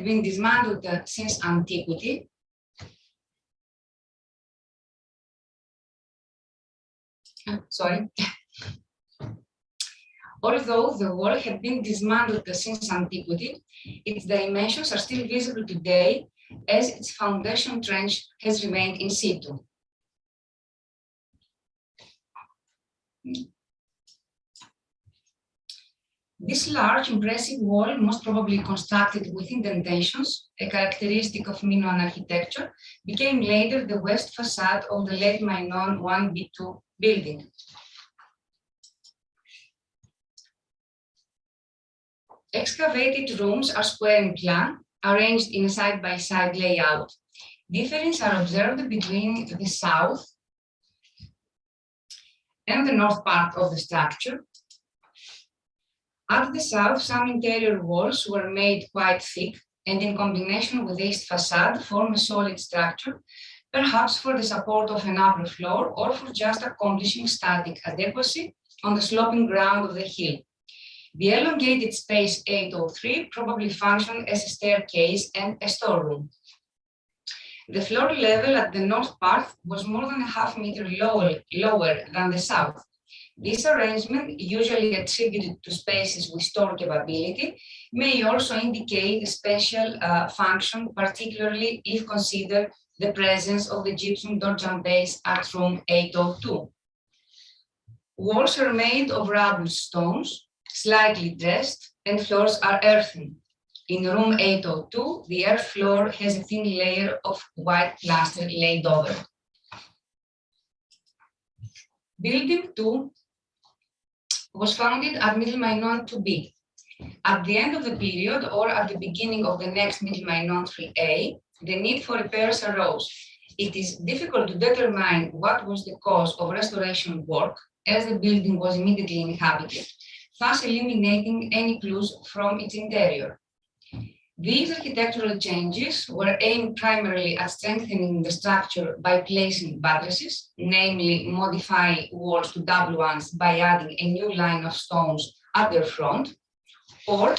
had been dismantled since antiquity. Although the wall had been dismantled since antiquity, its dimensions are still visible today as its foundation trench has remained in situ. This large, impressive wall, most probably constructed with indentations, a characteristic of Minoan architecture, became later the west facade of the late Minoan 1B2 building. Excavated rooms are square in plan, arranged in a side-by-side layout. Differences are observed between the south and the north part of the structure. At the south, some interior walls were made quite thick and in combination with the east facade form a solid structure, perhaps for the support of an upper floor or for just accomplishing static adequacy on the sloping ground of the hill. The elongated space 803 probably functioned as a staircase and a storeroom. The floor level at the north part was more than a half meter lower than the south. This arrangement, usually attributed to spaces with store capability, may also indicate a special function, particularly if considered the presence of the gypsum door jump base at room 802. Walls are made of rubble stones, slightly dressed, and floors are earthen. In room 802, the earth floor has a thin layer of white plaster laid over. Building 2 was founded at Middle Minoan 2B. At the end of the period or at the beginning of the next Middle Minoan 3A, the need for repairs arose. It is difficult to determine what was the cause of restoration work, as the building was immediately inhabited, thus eliminating any clues from its interior. These architectural changes were aimed primarily at strengthening the structure by placing buttresses, namely modifying walls to double ones by adding a new line of stones at their front, or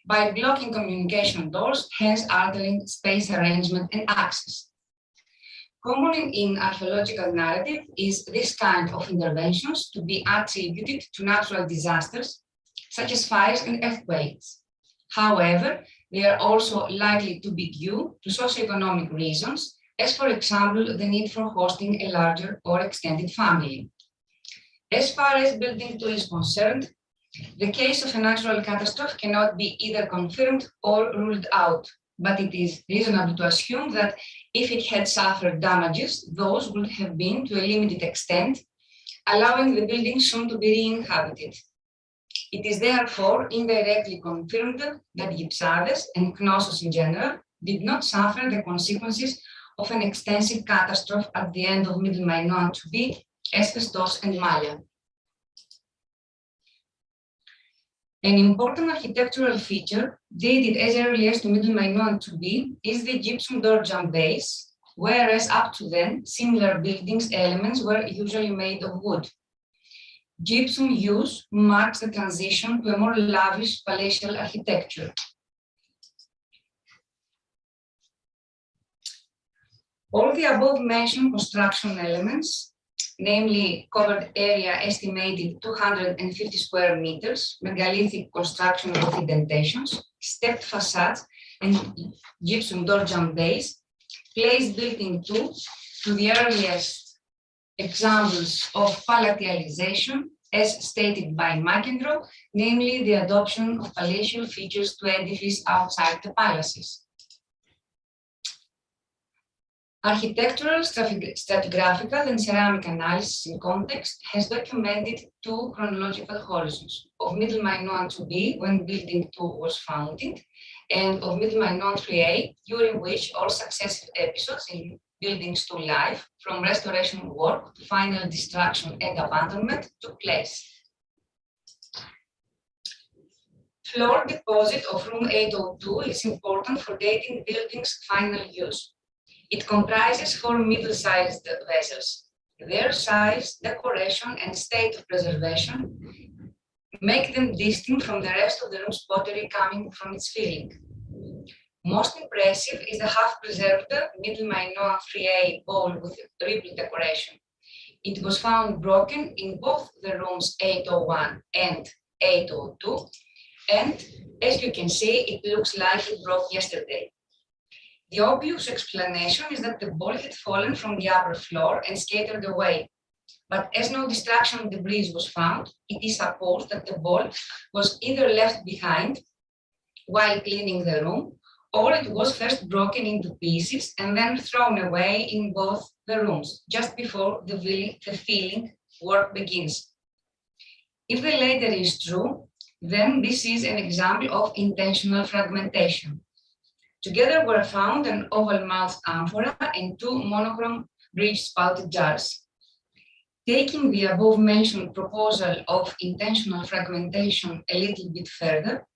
by blocking communication doors, hence altering space arrangement and access. Common in archaeological narrative is this kind of interventions to be attributed to natural disasters, such as fires and earthquakes. However, they are also likely to be due to socioeconomic reasons, as for example, the need for hosting a larger or extended family. As far as building 2 is concerned, the case of a natural catastrophe cannot be either confirmed or ruled out, but it is reasonable to assume that if it had suffered damages, those would have been to a limited extent, allowing the building soon to be re-inhabited. It is therefore indirectly confirmed that Gypsades and Knossos in general did not suffer the consequences of an extensive catastrophe at the end of Middle Minoan 2B, Ephesus and Maya. An important architectural feature, dated as early as to Middle Minoan 2B, is the gypsum door jump base, whereas up to then, similar buildings' elements were usually made of wood. Gypsum use marks the transition to a more lavish palatial architecture. All the above-mentioned construction elements, namely covered area estimated 250 square meters, megalithic construction with indentations, stepped facades, and gypsum door jump base, place building 2 to the earliest examples of palatialization, as stated by Mickiewicz, namely the adoption of palatial features to edifice outside the palaces. Architectural, stratigraphical, and ceramic analysis in context has documented 2 chronological horizons, of Middle Minoan 2B, when building 2 was founded, and of Middle Minoan 3A, during which all successive episodes in buildings 2 life, from restoration work to final destruction and abandonment, took place. Floor deposit of room 802 is important for dating building's final use. It comprises 4 middle-sized vessels. Their size, decoration, and state of preservation make them distinct from the rest of the room's pottery coming from its filling. Most impressive is the half-preserved middle Minoan 3A bowl with ripple decoration. It was found broken in both the rooms 801 and 802, and as you can see, it looks like it broke yesterday. The obvious explanation is that the bowl had fallen from the upper floor and scattered away. But as no destruction debris was found, it is supposed that the bowl was either left behind while cleaning the room, or it was first broken into pieces and then thrown away in both the rooms, just before the filling work begins. If the latter is true, then this is an example of intentional fragmentation. Together were found an oval-mouthed amphora and two monochrome bridge-spouted jars. Taking the above-mentioned proposal of intentional fragmentation a little bit further,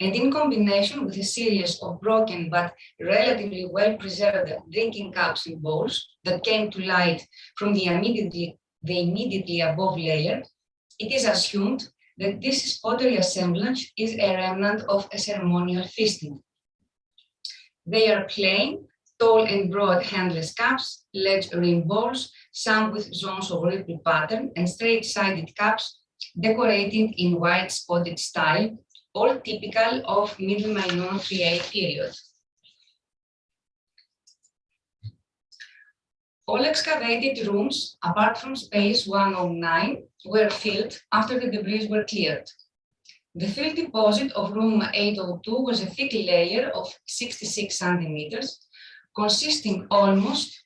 and in combination with a series of broken but relatively well-preserved drinking cups and bowls that came to light from the immediately above layer, it is assumed that this pottery assemblage is a remnant of a ceremonial feasting. They are plain, tall and broad handless cups, ledge rim bowls, some with zones of ripple pattern, and straight-sided cups decorated in white spotted style, all typical of Middle Minoan 3A period. All excavated rooms, apart from space 109, were filled after the debris were cleared. The fill deposit of room 802 was a thick layer of 66 centimeters, consisting almost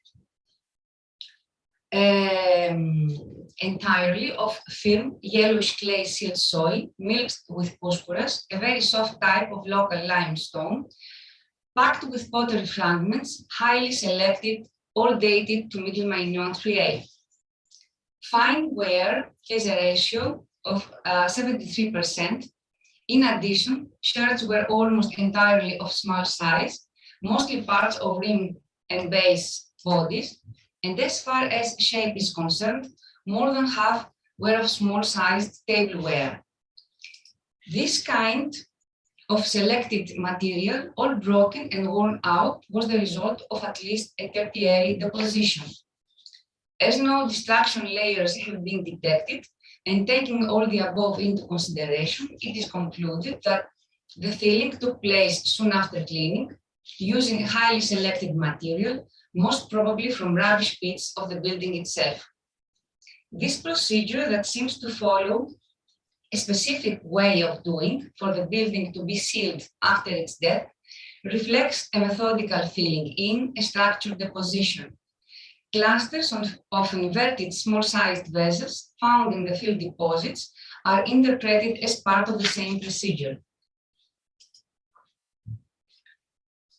entirely of firm yellowish clay silt soil mixed with phosphorus, a very soft type of local limestone, packed with pottery fragments, highly selected, all dated to Middle Minoan 3A. Fine wear has a ratio of 73%. In addition, shards were almost entirely of small size, mostly parts of rim and base bodies, and as far as shape is concerned, more than half were of small-sized tableware. This kind of selected material, all broken and worn out, was the result of at least a tertiary deposition. As no destruction layers have been detected, and taking all the above into consideration, it is concluded that the filling took place soon after cleaning, using highly selected material, most probably from rubbish pits of the building itself. This procedure that seems to follow a specific way of doing for the building to be sealed after its death reflects a methodical filling in a structured deposition. Clusters of inverted small-sized vessels found in the fill deposits are interpreted as part of the same procedure.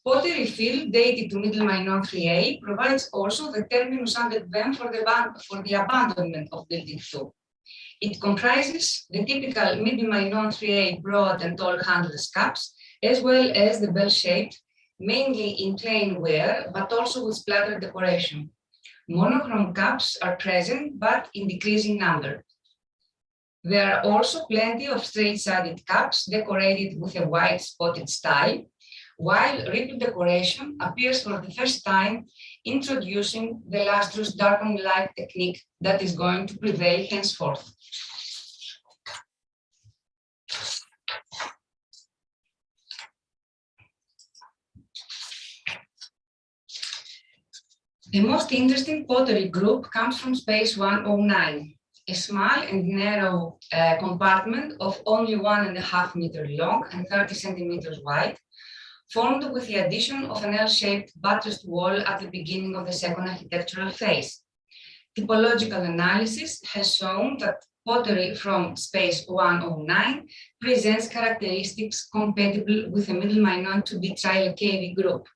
Pottery fill dated to Middle Minoan 3A provides also the terminus ad advem for the abandonment of Building 2. It comprises the typical Middle Minoan 3A broad and tall handless cups, as well as the bell-shaped, mainly in plain ware, but also with splatter decoration. Monochrome cups are present, but in decreasing number. There are also plenty of straight-sided cups decorated with a white spotted style, while ripple decoration appears for the first time, introducing the lustrous darkened light technique that is going to prevail henceforth. The most interesting pottery group comes from space 109, a small and narrow compartment of only 1.5 meters long and 30 centimeters wide, formed with the addition of an L-shaped buttressed wall at the beginning of the second architectural phase. Typological analysis has shown that pottery from space 109 presents characteristics compatible with the Middle Minoan to be trilocavy group.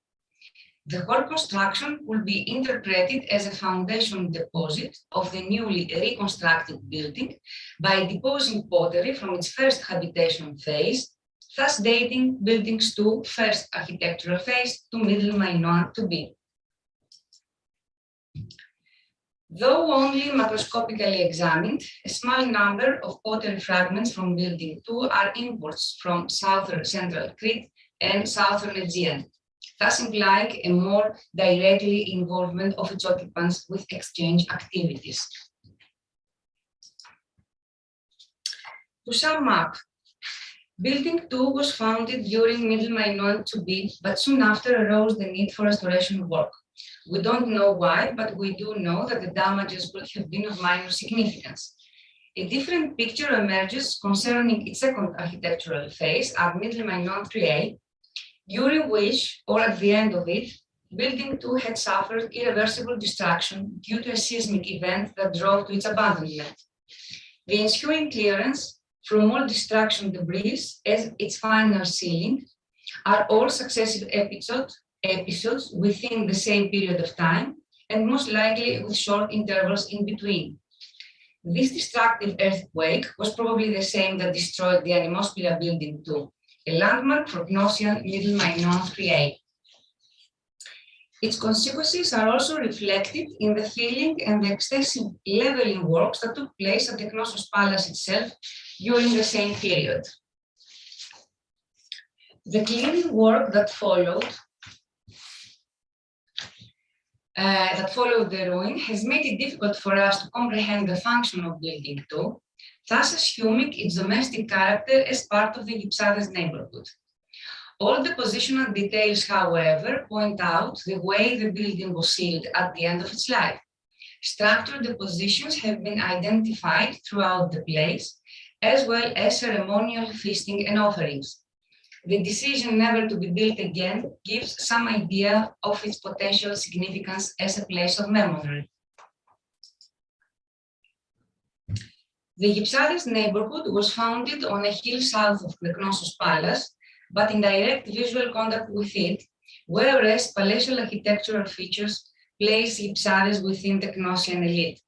The whole construction will be interpreted as a foundation deposit of the newly reconstructed building by deposing pottery from its first habitation phase, thus dating Buildings 2 first architectural phase to Middle Minoan to be. Though only macroscopically examined, a small number of pottery fragments from Building 2 are imports from southern central Crete and southern Aegean, thus implying a more directly involvement of its occupants with exchange activities. To sum up, Building 2 was founded during Middle Minoan to be, but soon after arose the need for restoration work. We don't know why, but we do know that the damages would have been of minor significance. A different picture emerges concerning its second architectural phase at Middle Minoan 3A, during which, or at the end of it, Building 2 had suffered irreversible destruction due to a seismic event that drove to its abandonment. The ensuing clearance from all destruction debris as its final ceiling are all successive episodes within the same period of time, and most likely with short intervals in between. This destructive earthquake was probably the same that destroyed the Animospira Building 2, a landmark for Knossian Middle Minoan 3A. Its consequences are also reflected in the filling and the extensive leveling works that took place at the Knossos Palace itself during the same period. The clearing work that followed the ruin has made it difficult for us to comprehend the function of Building 2, thus assuming its domestic character as part of the Gypsades neighborhood. All the positional details, however, point out the way the building was sealed at the end of its life. Structural depositions have been identified throughout the place, as well as ceremonial feasting and offerings. The decision never to be built again gives some idea of its potential significance as a place of memory. The Gypsades neighborhood was founded on a hill south of the Knossos Palace, but in direct visual contact with it, whereas palatial architectural features place Gypsades within the Knossian elite.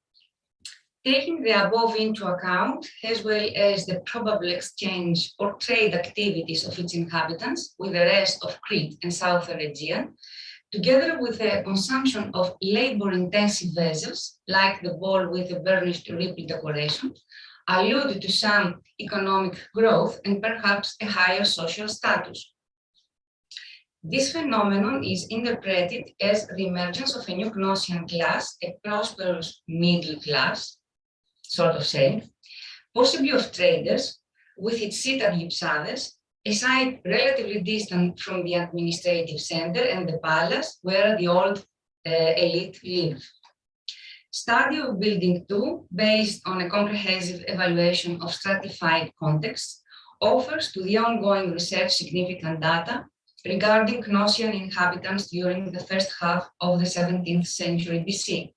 Taking the above into account, as well as the probable exchange or trade activities of its inhabitants with the rest of Crete and Southern Aegean, together with the consumption of labor-intensive vessels, like the bowl with a burnished ripple decoration, allude to some economic growth and perhaps a higher social status. This phenomenon is interpreted as the emergence of a new Knossian class, a prosperous middle class, sort of saying, possibly of traders, with its seat at Gypsades, a site relatively distant from the administrative center and the palace where the old elite live. Study of Building 2, based on a comprehensive evaluation of stratified contexts, offers to the ongoing research significant data regarding Knossian inhabitants during the first half of the 17th century BC.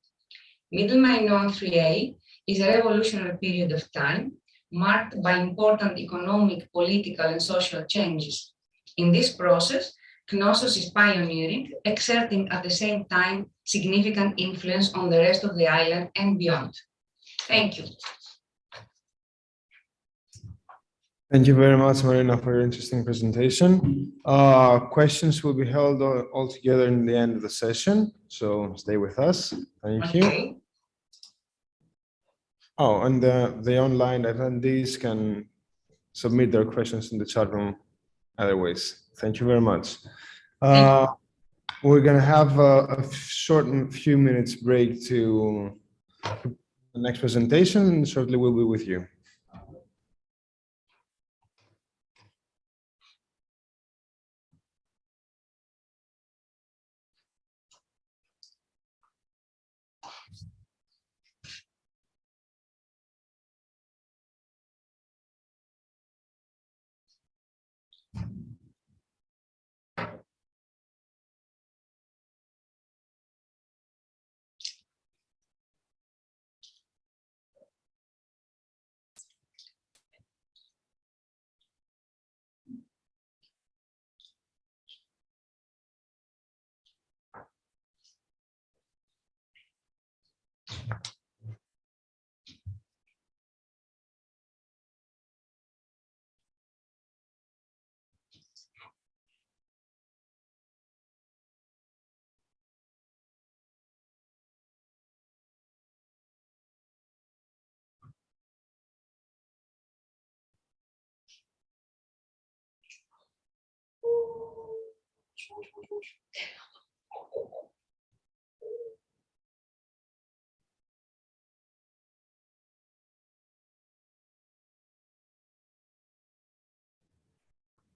Middle Minoan 3A is a revolutionary period of time marked by important economic, political, and social changes. In this process, Knossos is pioneering, exerting at the same time significant influence on the rest of the island and beyond. Thank you. Thank you very much, Marina, for your interesting presentation. Questions will be held all together in the end of the session, so stay with us. Thank you. Oh, and the online attendees can submit their questions in the chat room other ways. Thank you very much. We're going to have a short few minutes break to the next presentation, and shortly we'll be with you.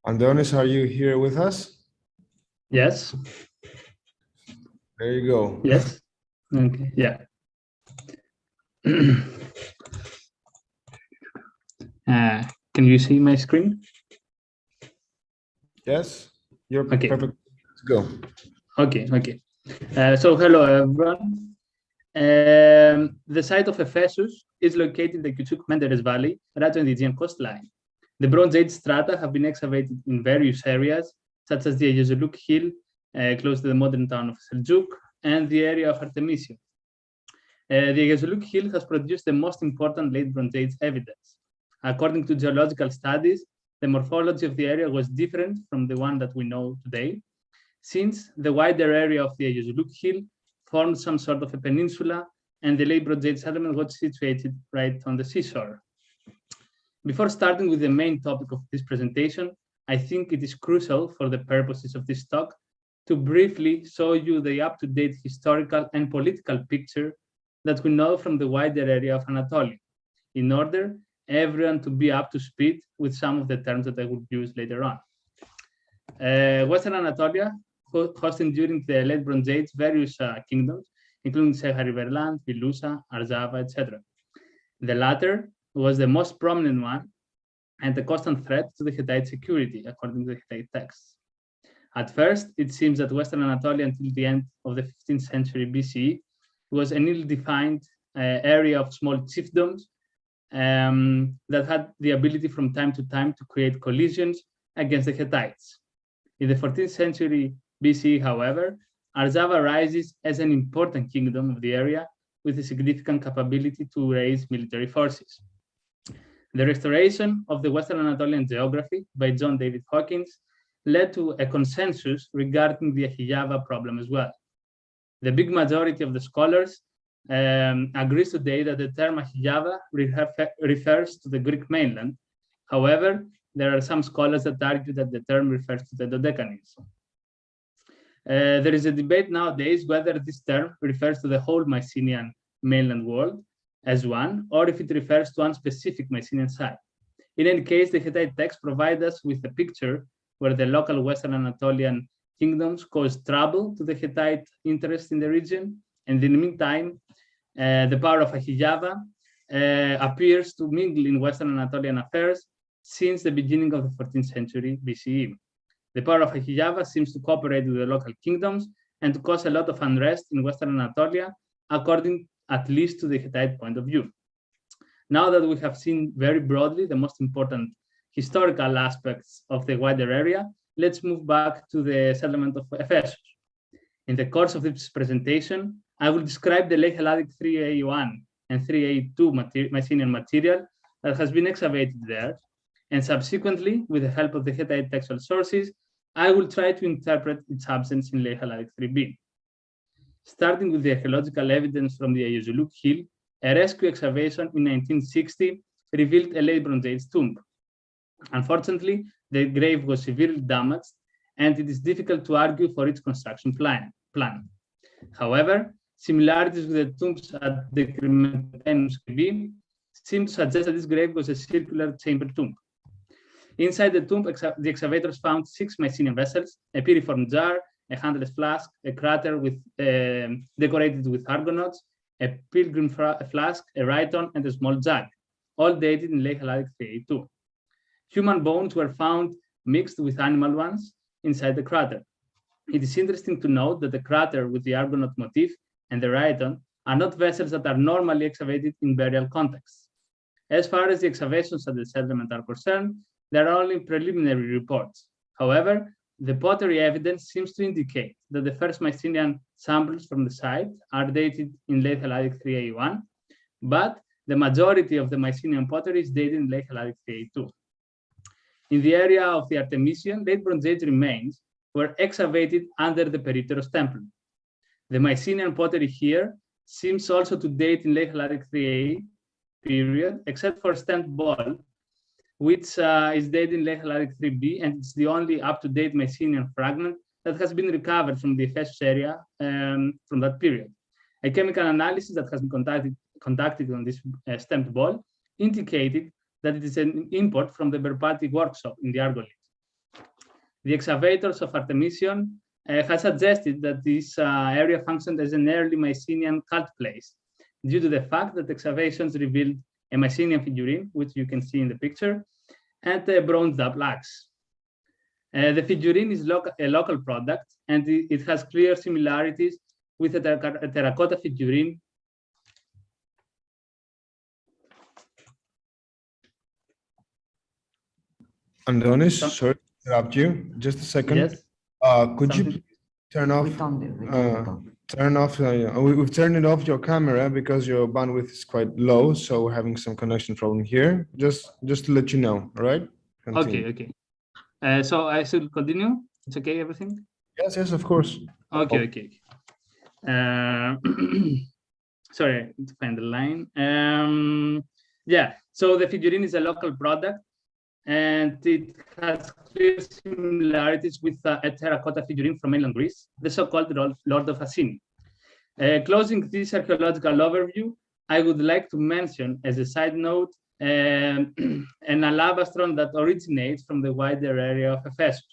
Antonis, are you here with us? Yes. There you go. Yes. Okay. Yeah. Can you see my screen? Yes, you're Okay. perfect. Let's go. Okay. Okay. So hello everyone. The site of Ephesus is located in the Kytsou-Menderes Valley, right on the Aegean coastline. The Bronze Age strata have been excavated in various areas, such as the Ayazoluk Hill, close to the modern town of Seljuk, and the area of Artemisia. The Ayazoluk Hill has produced the most important late Bronze Age evidence. According to geological studies, the morphology of the area was different from the one that we know today, since the wider area of the Ayazoluk Hill formed some sort of a peninsula, and the late Bronze Age settlement was situated right on the seashore. Before starting with the main topic of this presentation, I think it is crucial for the purposes of this talk to briefly show you the up-to-date historical and political picture that we know from the wider area of Anatolia, in order everyone to be up to speed with some of the terms that I will use later on. Western Anatolia hosted during the late Bronze Age various kingdoms, including Seha Riverland, Vilusa, Arzava, etc. The latter was the most prominent one and a constant threat to the Hittite security, according to the Hittite texts. At first, it seems that Western Anatolia until the end of the 15th century BCE was an ill-defined area of small chiefdoms that had the ability from time to time to create collisions against the Hittites. In the 14th century BCE, however, Arzava rises as an important kingdom of the area with a significant capability to raise military forces. The restoration of the Western Anatolian geography by John David Hawkins led to a consensus regarding the Ahijava problem as well. The big majority of the scholars agrees today that the term Ahijava refers to the Greek mainland. However, there are some scholars that argue that the term refers to the Dodecanese. There is a debate nowadays whether this term refers to the whole Mycenaean mainland world as one, or if it refers to one specific Mycenaean site. In any case, the Hittite texts provide us with a picture where the local Western Anatolian kingdoms caused trouble to the Hittite interest in the region, and in the meantime, the power of Ahijava appears to mingle in Western Anatolian affairs since the beginning of the 14th century BCE. The power of Ahijava seems to cooperate with the local kingdoms and to cause a lot of unrest in Western Anatolia, according at least to the Hittite point of view. Now that we have seen very broadly the most important historical aspects of the wider area, let's move back to the settlement of Ephesus. In the course of this presentation, I will describe the late Helladic 3A1 and 3A2 Mycenaean material that has been excavated there, and subsequently, with the help of the Hittite textual sources, I will try to interpret its absence in late Helladic 3B. Starting with the archaeological evidence from the Ayazoluk Hill, a rescue excavation in 1960 revealed a late Bronze Age tomb. Unfortunately, the grave was severely damaged, and it is difficult to argue for its construction plan. However, similarities with the tombs at the Crematenus B seem to suggest that this grave was a circular chamber tomb. Inside the tomb, the excavators found 6 Mycenaean vessels, a piriform jar, a handless flask, a crater decorated with argonauts, a pilgrim flask, a rhyton, and a small jug, all dated in late Helladic 3A2. Human bones were found mixed with animal ones inside the crater. It is interesting to note that the crater with the argonaut motif and the rhyton are not vessels that are normally excavated in burial contexts. As far as the excavations at the settlement are concerned, there are only preliminary reports. However, the pottery evidence seems to indicate that the first Mycenaean samples from the site are dated in late Helladic 3A1, but the majority of the Mycenaean pottery is dated in late Helladic 3A2. In the area of the Artemisian, late Bronze Age remains were excavated under the Peripteros temple. The Mycenaean pottery here seems also to date in late Helladic 3A period, except for Stent Ball, which is dated in late Helladic 3B, and it's the only up-to-date Mycenaean fragment that has been recovered from the Ephesus area from that period. A chemical analysis that has been conducted on this stamped ball indicated that it is an import from the Berpati workshop in the Argolid. The excavators of Artemision has suggested that this area functioned as an early Mycenaean cult place due to the fact that excavations revealed a Mycenaean figurine, which you can see in the picture, and a bronzed up axe. The figurine is a local product, and it has clear similarities with a terracotta figurine. Antonis, sorry to interrupt you. Just a second. Yes. Could you please turn off? We've turned it off your camera because your bandwidth is quite low, so we're having some connection problem here. Just to let you know, all right? Continue. Okay. So I should continue. It's okay, everything? Yes, of course. Okay. Sorry to find the line. Yeah. So the figurine is a local product, and it has clear similarities with a terracotta figurine from mainland Greece, the so-called Lord of Assini. Closing this archaeological overview, I would like to mention, as a side note, an alabastron that originates from the wider area of Ephesus,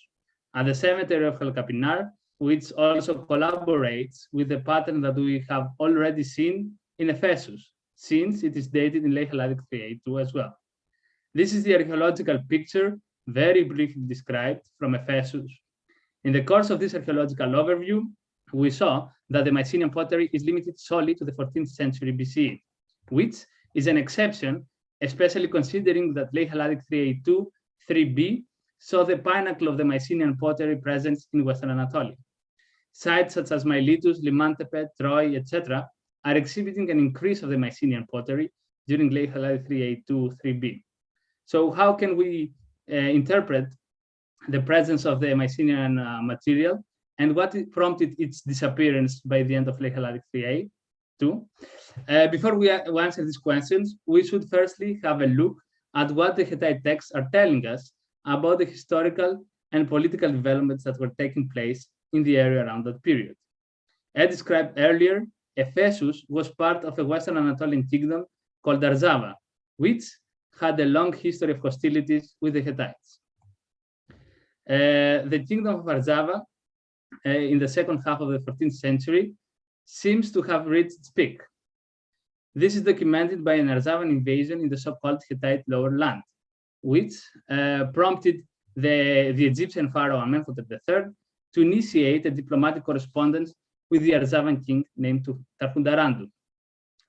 at the cemetery of El Capinar, which also collaborates with the pattern that we have already seen in Ephesus, since it is dated in late Helladic 382 as well. This is the archaeological picture, very briefly described, from Ephesus. In the course of this archaeological overview, we saw that the Mycenaean pottery is limited solely to the 14th century BCE, which is an exception, especially considering that late Helladic 382, 3b, saw the pinnacle of the Mycenaean pottery present in Western Anatolia. Sites such as Miletus, Limantepe, Troy, etc., are exhibiting an increase of the Mycenaean pottery during late Helladic 382, 3b. So how can we interpret the presence of the Mycenaean material, and what prompted its disappearance by the end of late Helladic 382? Before we answer these questions, we should firstly have a look at what the Hittite texts are telling us about the historical and political developments that were taking place in the area around that period. As described earlier, Ephesus was part of a Western Anatolian kingdom called Arzava, which had a long history of hostilities with the Hittites. The kingdom of Arzava in the second half of the 14th century seems to have reached its peak. This is documented by an Arzavan invasion in the so-called Hittite Lower Land, which prompted the Egyptian pharaoh Amenhotep III to initiate a diplomatic correspondence with the Arzavan king named Tarhundarandu.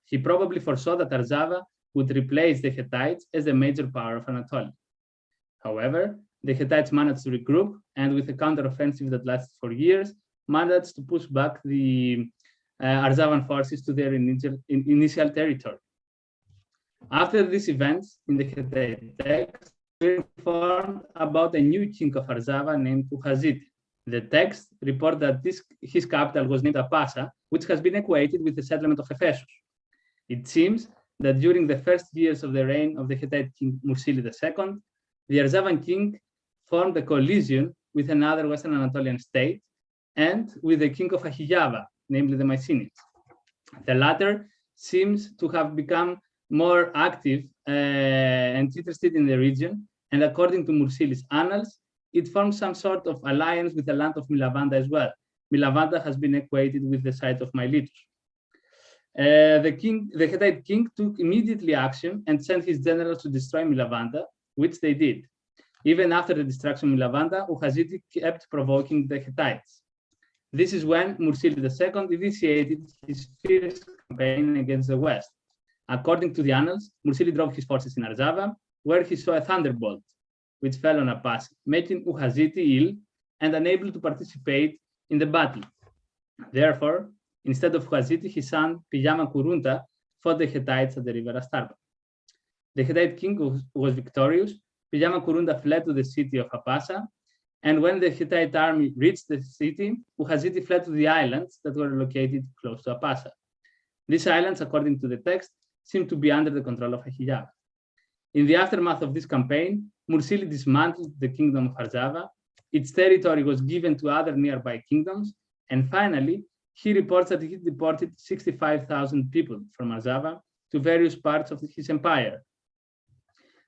He probably foresaw that Arzava would replace the Hittites as the major power of Anatolia. However, the Hittites managed to regroup, and with a counteroffensive that lasted for years, managed to push back the Arzavan forces to their initial territory. After these events, in the Hittite text, we informed about a new king of Arzava named Uhaziti. The text reports that his capital was named Apasa, which has been equated with the settlement of Ephesus. It seems that during the first years of the reign of the Hittite king Mursili II, the Arzavan king formed a coalition with another Western Anatolian state and with the king of Ahijava, namely the Mycenaeans. The latter seems to have become more active and interested in the region, and according to Mursili's annals, it formed some sort of alliance with the land of Milavanda as well. Milavanda has been equated with the site of Miletus. The Hittite king took immediately action and sent his generals to destroy Milavanda, which they did. Even after the destruction of Milavanda, Uhaziti kept provoking the Hittites. This is when Mursili II initiated his fierce campaign against the West. According to the annals, Mursili drove his forces in Arzava, where he saw a thunderbolt, which fell on Apasa, making Uhaziti ill and unable to participate in the battle. Therefore, instead of Uhaziti, his son Pijama Kurunta fought the Hittites at the river Astarba. The Hittite king was victorious. Pijama Kurunta fled to the city of Apasa, and when the Hittite army reached the city, Uhaziti fled to the islands that were located close to Apasa. These islands, according to the text, seemed to be under the control of Ahijava. In the aftermath of this campaign, Mursili dismantled the kingdom of Arzava, its territory was given to other nearby kingdoms, and finally, he reports that he deported 65,000 people from Arzava to various parts of his empire.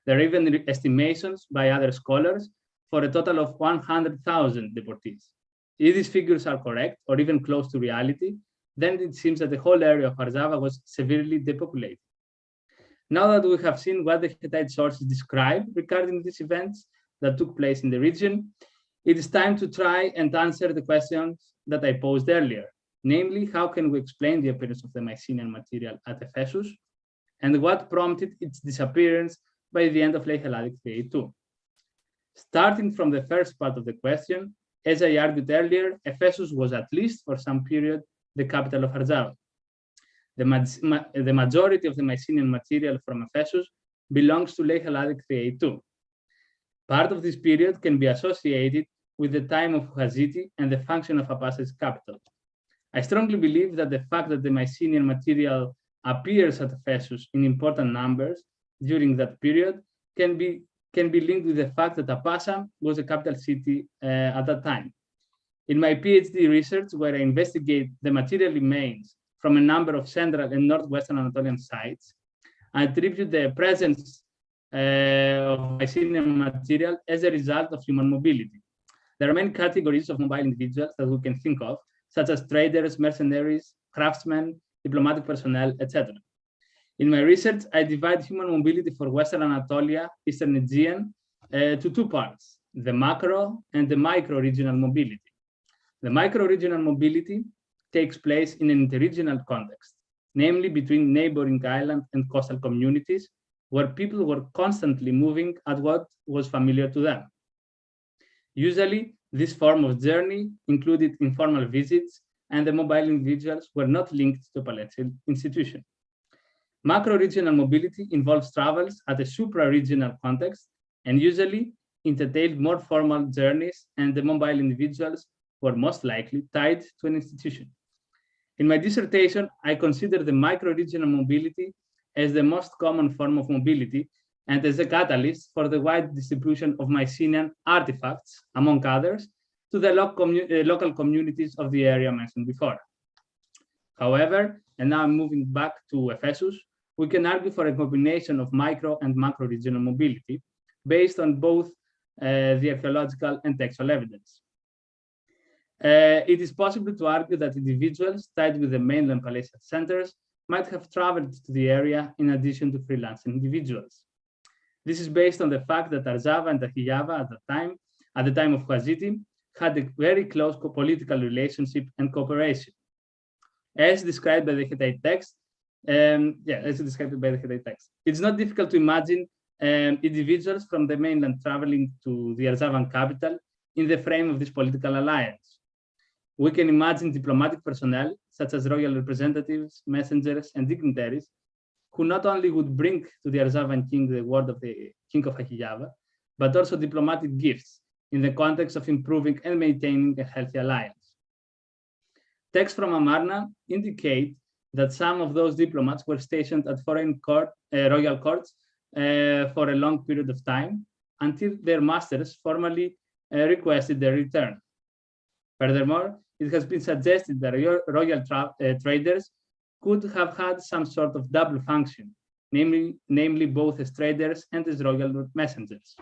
There are even estimations by other scholars for a total of 100,000 deportees. If these figures are correct, or even close to reality, then it seems that the whole area of Arzava was severely depopulated. Now that we have seen what the Hittite sources describe regarding these events that took place in the region, it is time to try and answer the questions that I posed earlier. Namely, how can we explain the appearance of the Mycenaean material at Ephesus, and what prompted its disappearance by the end of late Helladic 382? Starting from the first part of the question, as I argued earlier, Ephesus was at least for some period the capital of Arzava. The majority of the Mycenaean material from Ephesus belongs to late Helladic 382. Part of this period can be associated with the time of Huaziti and the function of Abbasid's capital. I strongly believe that the fact that the Mycenaean material appears at Ephesus in important numbers during that period can be linked with the fact that Abasa was a capital city at that time. In my PhD research, where I investigate the material remains from a number of central and northwestern Anatolian sites, I attribute the presence of Mycenaean material as a result of human mobility. There are many categories of mobile individuals that we can think of, such as traders, mercenaries, craftsmen, diplomatic personnel, etc. In my research, I divide human mobility for Western Anatolia, Eastern Aegean, to two parts, the macro and the micro-regional mobility. The micro-regional mobility takes place in an interregional context, namely between neighboring island and coastal communities, where people were constantly moving at what was familiar to them. Usually, this form of journey included informal visits, and the mobile individuals were not linked to a palatial institution. Macro-regional mobility involves travels at a supra-regional context and usually entailed more formal journeys, and the mobile individuals were most likely tied to an institution. In my dissertation, I consider the micro-regional mobility as the most common form of mobility and as a catalyst for the wide distribution of Mycenaean artifacts, among others, to the local communities of the area mentioned before. However, and now I'm moving back to Ephesus, we can argue for a combination of micro and macro-regional mobility based on both the archaeological and textual evidence. It is possible to argue that individuals tied with the mainland palatial centers might have traveled to the area in addition to freelance individuals. This is based on the fact that Arzava and Ahiava at the time of Huaziti, had a very close political relationship and cooperation. As described by the Hittite text, it's not difficult to imagine individuals from the mainland traveling to the Arzavan capital in the frame of this political alliance. We can imagine diplomatic personnel, such as royal representatives, messengers, and dignitaries, who not only would bring to the Arzavan king the word of the king of Ahiava, but also diplomatic gifts in the context of improving and maintaining a healthy alliance. Texts from Amarna indicate that some of those diplomats were stationed at foreign royal courts for a long period of time until their masters formally requested their return. Furthermore, it has been suggested that royal traders could have had some sort of double function, namely both as traders and as royal messengers.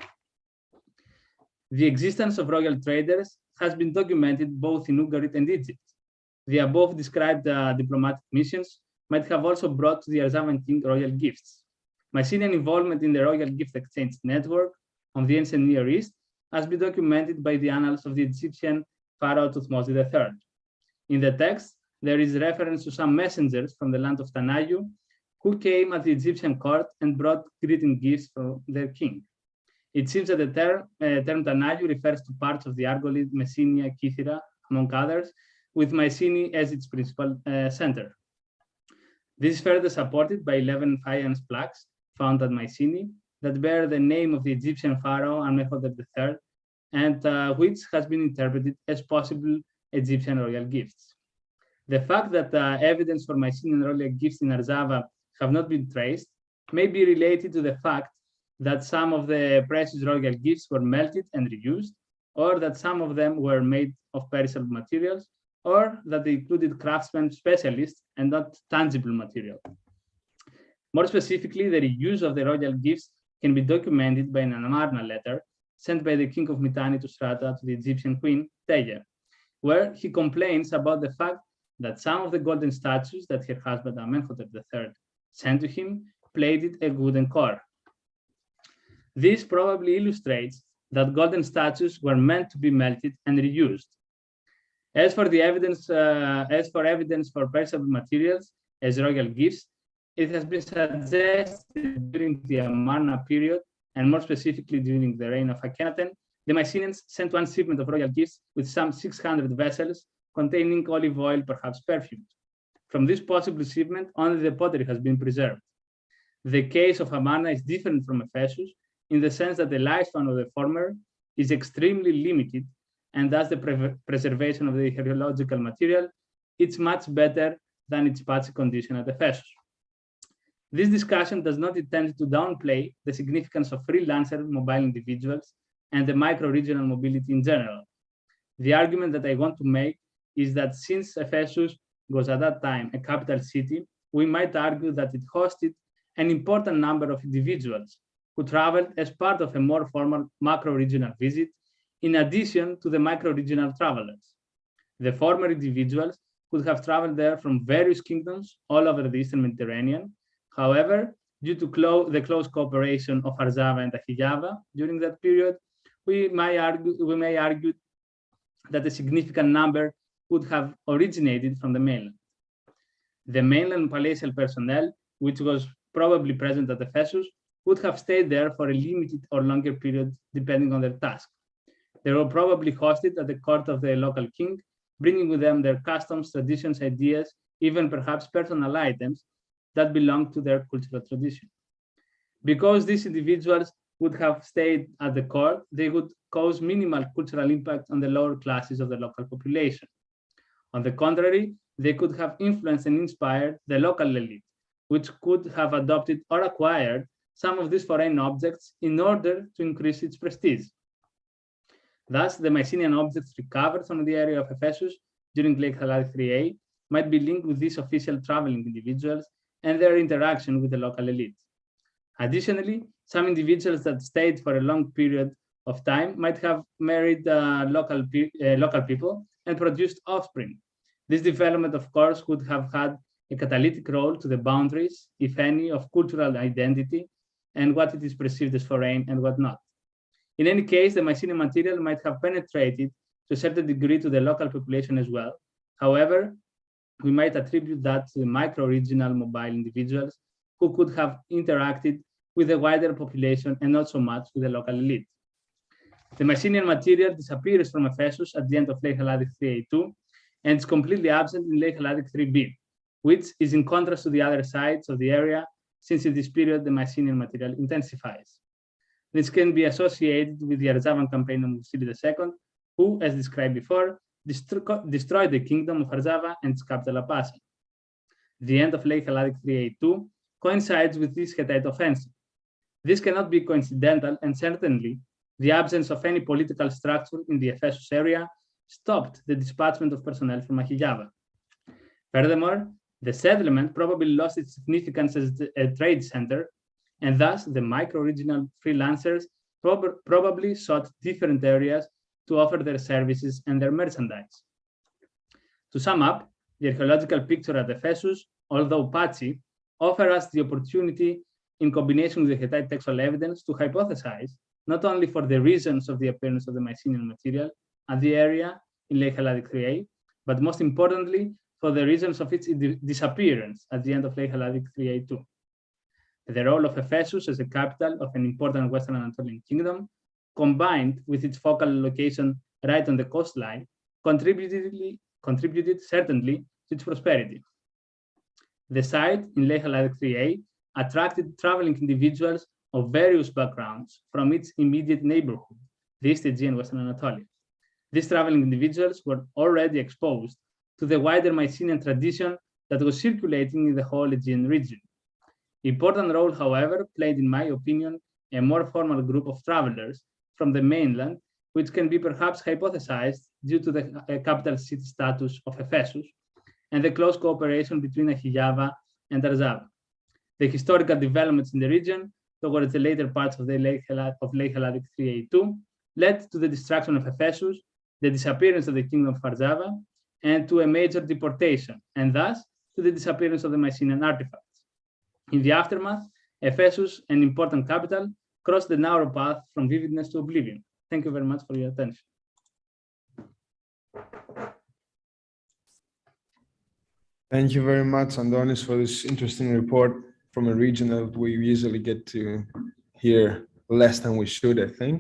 The existence of royal traders has been documented both in Ugarit and Egypt. The above described diplomatic missions might have also brought to the Arzavan king royal gifts. Mycenaean involvement in the royal gift exchange network of the ancient Near East has been documented by the annals of the Egyptian pharaoh Thutmose III. In the text, there is reference to some messengers from the land of Tanayu who came at the Egyptian court and brought greeting gifts from their king. It seems that the term Tanayu refers to parts of the Argolid, Messenia, Kythera, among others, with Mycenae as its principal center. This is further supported by 11 faience plaques found at Mycenae that bear the name of the Egyptian pharaoh Amenhotep III, and which has been interpreted as possible Egyptian royal gifts. The fact that evidence for Mycenaean royal gifts in Arzava have not been traced may be related to the fact that some of the precious royal gifts were melted and reused, or that some of them were made of perishable materials, or that they included craftsmen specialists and not tangible material. More specifically, the reuse of the royal gifts can be documented by an Amarna letter sent by the king of Mitanni to Strata to the Egyptian queen, Teia, where he complains about the fact that some of the golden statues that her husband Amenhotep III sent to him plated a wooden core. This probably illustrates that golden statues were meant to be melted and reused. As for evidence for perishable materials as royal gifts, it has been suggested during the Amarna period, and more specifically during the reign of Akhenaten, the Mycenaeans sent one shipment of royal gifts with some 600 vessels containing olive oil, perhaps perfumed. From this possible shipment, only the pottery has been preserved. The case of Amarna is different from Ephesus in the sense that the lifespan of the former is extremely limited, and thus the preservation of the archaeological material is much better than its patchy condition at Ephesus. This discussion does not intend to downplay the significance of freelancer mobile individuals and the micro-regional mobility in general. The argument that I want to make is that since Ephesus was at that time a capital city, we might argue that it hosted an important number of individuals who traveled as part of a more formal macro-regional visit, in addition to the micro-regional travelers. The former individuals could have traveled there from various kingdoms all over the Eastern Mediterranean. However, due to the close cooperation of Arzava and Achiava during that period, we may argue that a significant number would have originated from the mainland. The mainland palatial personnel, which was probably present at Ephesus, would have stayed there for a limited or longer period, depending on their task. They were probably hosted at the court of the local king, bringing with them their customs, traditions, ideas, even perhaps personal items that belong to their cultural tradition. Because these individuals would have stayed at the court, they would cause minimal cultural impact on the lower classes of the local population. On the contrary, they could have influenced and inspired the local elite, which could have adopted or acquired some of these foreign objects in order to increase its prestige. Thus, the Mycenaean objects recovered from the area of Ephesus during late Helladic IIIA might be linked with these official traveling individuals and their interaction with the local elite. Additionally, some individuals that stayed for a long period of time might have married local people and produced offspring. This development, of course, would have had a catalytic role to the boundaries, if any, of cultural identity and what it is perceived as foreign and what not. In any case, the Mycenaean material might have penetrated to a certain degree to the local population as well. However, we might attribute that to the micro-regional mobile individuals who could have interacted with the wider population and not so much with the local elite. The Mycenaean material disappears from Ephesus at the end of late Helladic IIIA-2 and is completely absent in late Helladic IIIB, which is in contrast to the other sides of the area, since in this period the Mycenaean material intensifies. This can be associated with the Arzavan campaign of Gypsades II, who, as described before, destroyed the kingdom of Arzava and its capital Apasa. The end of late Helladic IIIA-2 coincides with this Hittite offensive. This cannot be coincidental, and certainly the absence of any political structure in the Ephesus area stopped the dispatchment of personnel from Achiava. Furthermore, the settlement probably lost its significance as a trade center, and thus the micro-regional freelancers probably sought different areas to offer their services and their merchandise. To sum up, the archaeological picture at Ephesus, although patchy, offers us the opportunity, in combination with the Hittite textual evidence, to hypothesize not only for the reasons of the appearance of the Mycenaean material at the area in late Helladic IIIA, but most importantly, for the reasons of its disappearance at the end of late Helladic IIIA-2. The role of Ephesus as a capital of an important Western Anatolian kingdom, combined with its focal location right on the coastline, contributed certainly to its prosperity. The site in late Helladic IIIA attracted traveling individuals of various backgrounds from its immediate neighborhood, the East Aegean Western Anatolia. These traveling individuals were already exposed to the wider Mycenaean tradition that was circulating in the whole Aegean region. Important role, however, played, in my opinion, a more formal group of travelers from the mainland, which can be perhaps hypothesized due to the capital city status of Ephesus and the close cooperation between Achiava and Arzava. The historical developments in the region towards the later parts of the late Helladic 382 led to the destruction of Ephesus, the disappearance of the kingdom of Arzava, and to a major deportation, and thus to the disappearance of the Mycenaean artifacts. In the aftermath, Ephesus, an important capital, crossed the narrow path from vividness to oblivion. Thank you very much for your attention. Thank you very much, Antonis, for this interesting report from a region that we usually get to hear less than we should, I think.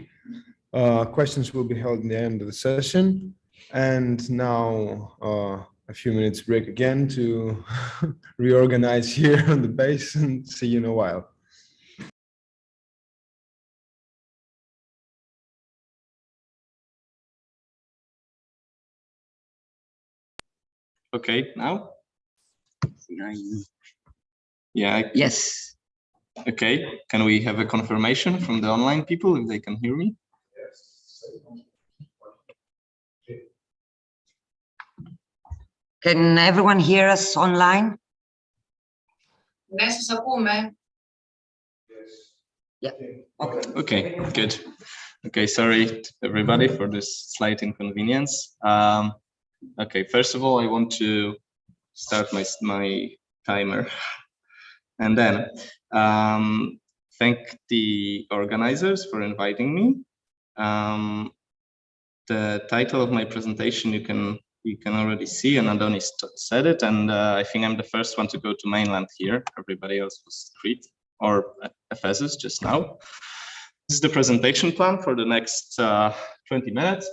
Questions will be held in the end of the session. And now a few minutes break again to reorganize here on the base, and see you in a while. Okay, now? Yeah. Yes. Okay, can we have a confirmation from the online people if they can hear me? Can everyone hear us online? Ναι, σας ακούμε. Yeah. Okay, good. Okay, sorry to everybody for this slight inconvenience. Okay, first of all, I want to start my timer, and then thank the organizers for inviting me. The title of my presentation you can already see, and Antonis said it, and I think I'm the first one to go to mainland here. Everybody else was Crete or Ephesus just now. This is the presentation plan for the next 20 minutes.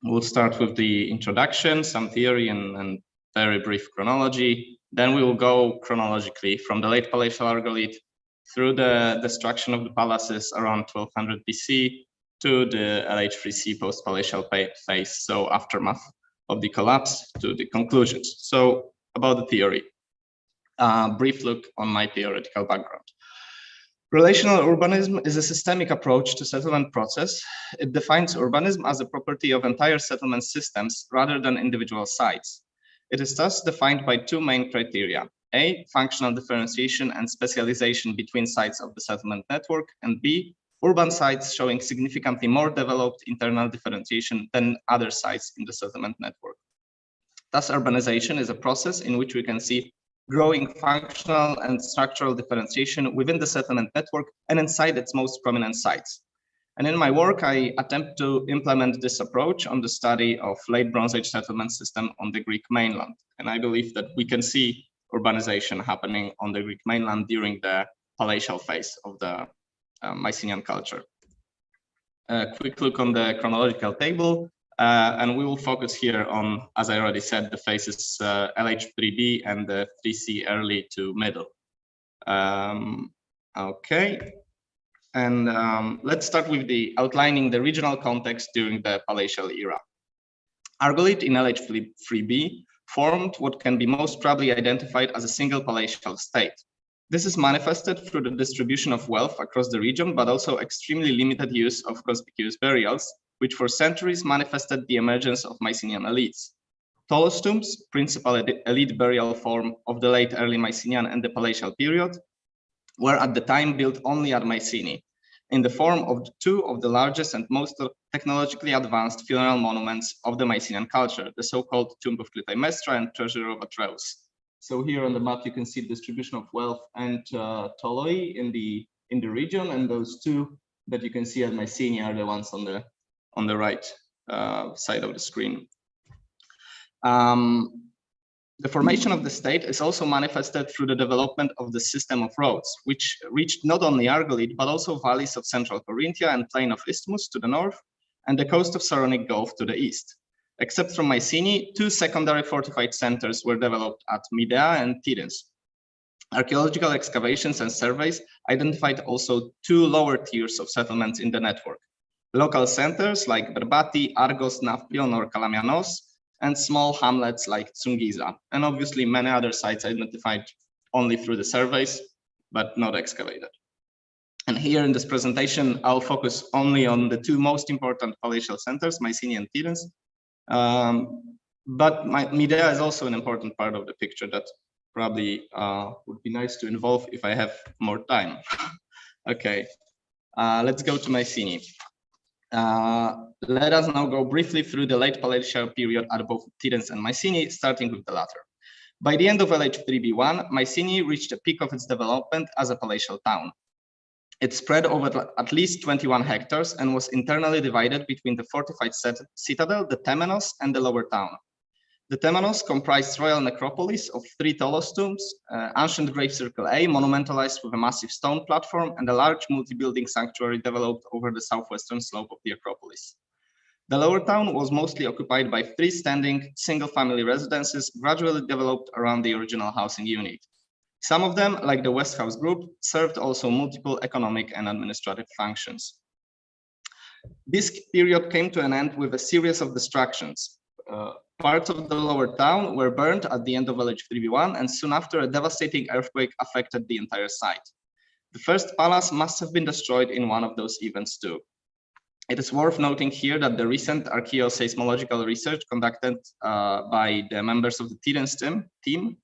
We'll start with the introduction, some theory, and very brief chronology. Then we will go chronologically from the late palatial Argolid through the destruction of the palaces around 1200 BC to the LH3C post-palatial phase, so aftermath of the collapse to the conclusions. So about the theory, brief look on my theoretical background. Relational urbanism is a systemic approach to settlement process. It defines urbanism as a property of entire settlement systems rather than individual sites. It is thus defined by two main criteria: A, functional differentiation and specialization between sites of the settlement network, and B, urban sites showing significantly more developed internal differentiation than other sites in the settlement network. Thus, urbanization is a process in which we can see growing functional and structural differentiation within the settlement network and inside its most prominent sites. And in my work, I attempt to implement this approach on the study of late Bronze Age settlement system on the Greek mainland. And I believe that we can see urbanization happening on the Greek mainland during the palatial phase of the Mycenaean culture. A quick look on the chronological table, and we will focus here on, as I already said, the phases LH3B and the 3C early to middle. Okay, and let's start with the outlining the regional context during the palatial era. Argolid in LH3B formed what can be most probably identified as a single palatial state. This is manifested through the distribution of wealth across the region, but also extremely limited use of conspicuous burials, which for centuries manifested the emergence of Mycenaean elites. Tallest tombs, principal elite burial form of the late early Mycenaean and the palatial period, were at the time built only at Mycenae, in the form of two of the largest and most technologically advanced funeral monuments of the Mycenaean culture, the so-called Tomb of Clytemnestra and Treasure of Atreus. So here on the map, you can see the distribution of wealth and toloi in the region, and those two that you can see at Mycenae are the ones on the right side of the screen. The formation of the state is also manifested through the development of the system of roads, which reached not only Argolid, but also valleys of central Corinthia and plain of Isthmus to the north, and the coast of Saronic Gulf to the east. Except from Mycenae, two secondary fortified centers were developed at Midea and Tiryns. Archaeological excavations and surveys identified also two lower tiers of settlements in the network: local centers like Berbati, Argos, Nafplion, or Kalamianos, and small hamlets like Tsungiza, and obviously many other sites identified only through the surveys, but not excavated. And here in this presentation, I'll focus only on the two most important palatial centers, Mycenae and Thebes. But Medea is also an important part of the picture that probably would be nice to involve if I have more time. Okay, let's go to Mycenae. Let us now go briefly through the late palatial period at both Thebes and Mycenae, starting with the latter. By the end of LH3b1, Mycenae reached a peak of its development as a palatial town. It spread over at least 21 hectares and was internally divided between the fortified citadel, the temenos, and the lower town. The temenos comprised royal necropolis of 3 Tholos tombs, ancient grave circle A, monumentalized with a massive stone platform, and a large multi-building sanctuary developed over the southwestern slope of the Acropolis. The lower town was mostly occupied by freestanding single-family residences gradually developed around the original housing unit. Some of them, like the West House Group, served also multiple economic and administrative functions. This period came to an end with a series of destructions. Parts of the lower town were burned at the end of LH3b1, and soon after, a devastating earthquake affected the entire site. The first palace must have been destroyed in one of those events too. It is worth noting here that the recent archaeoseismological research conducted by the members of the Thebes team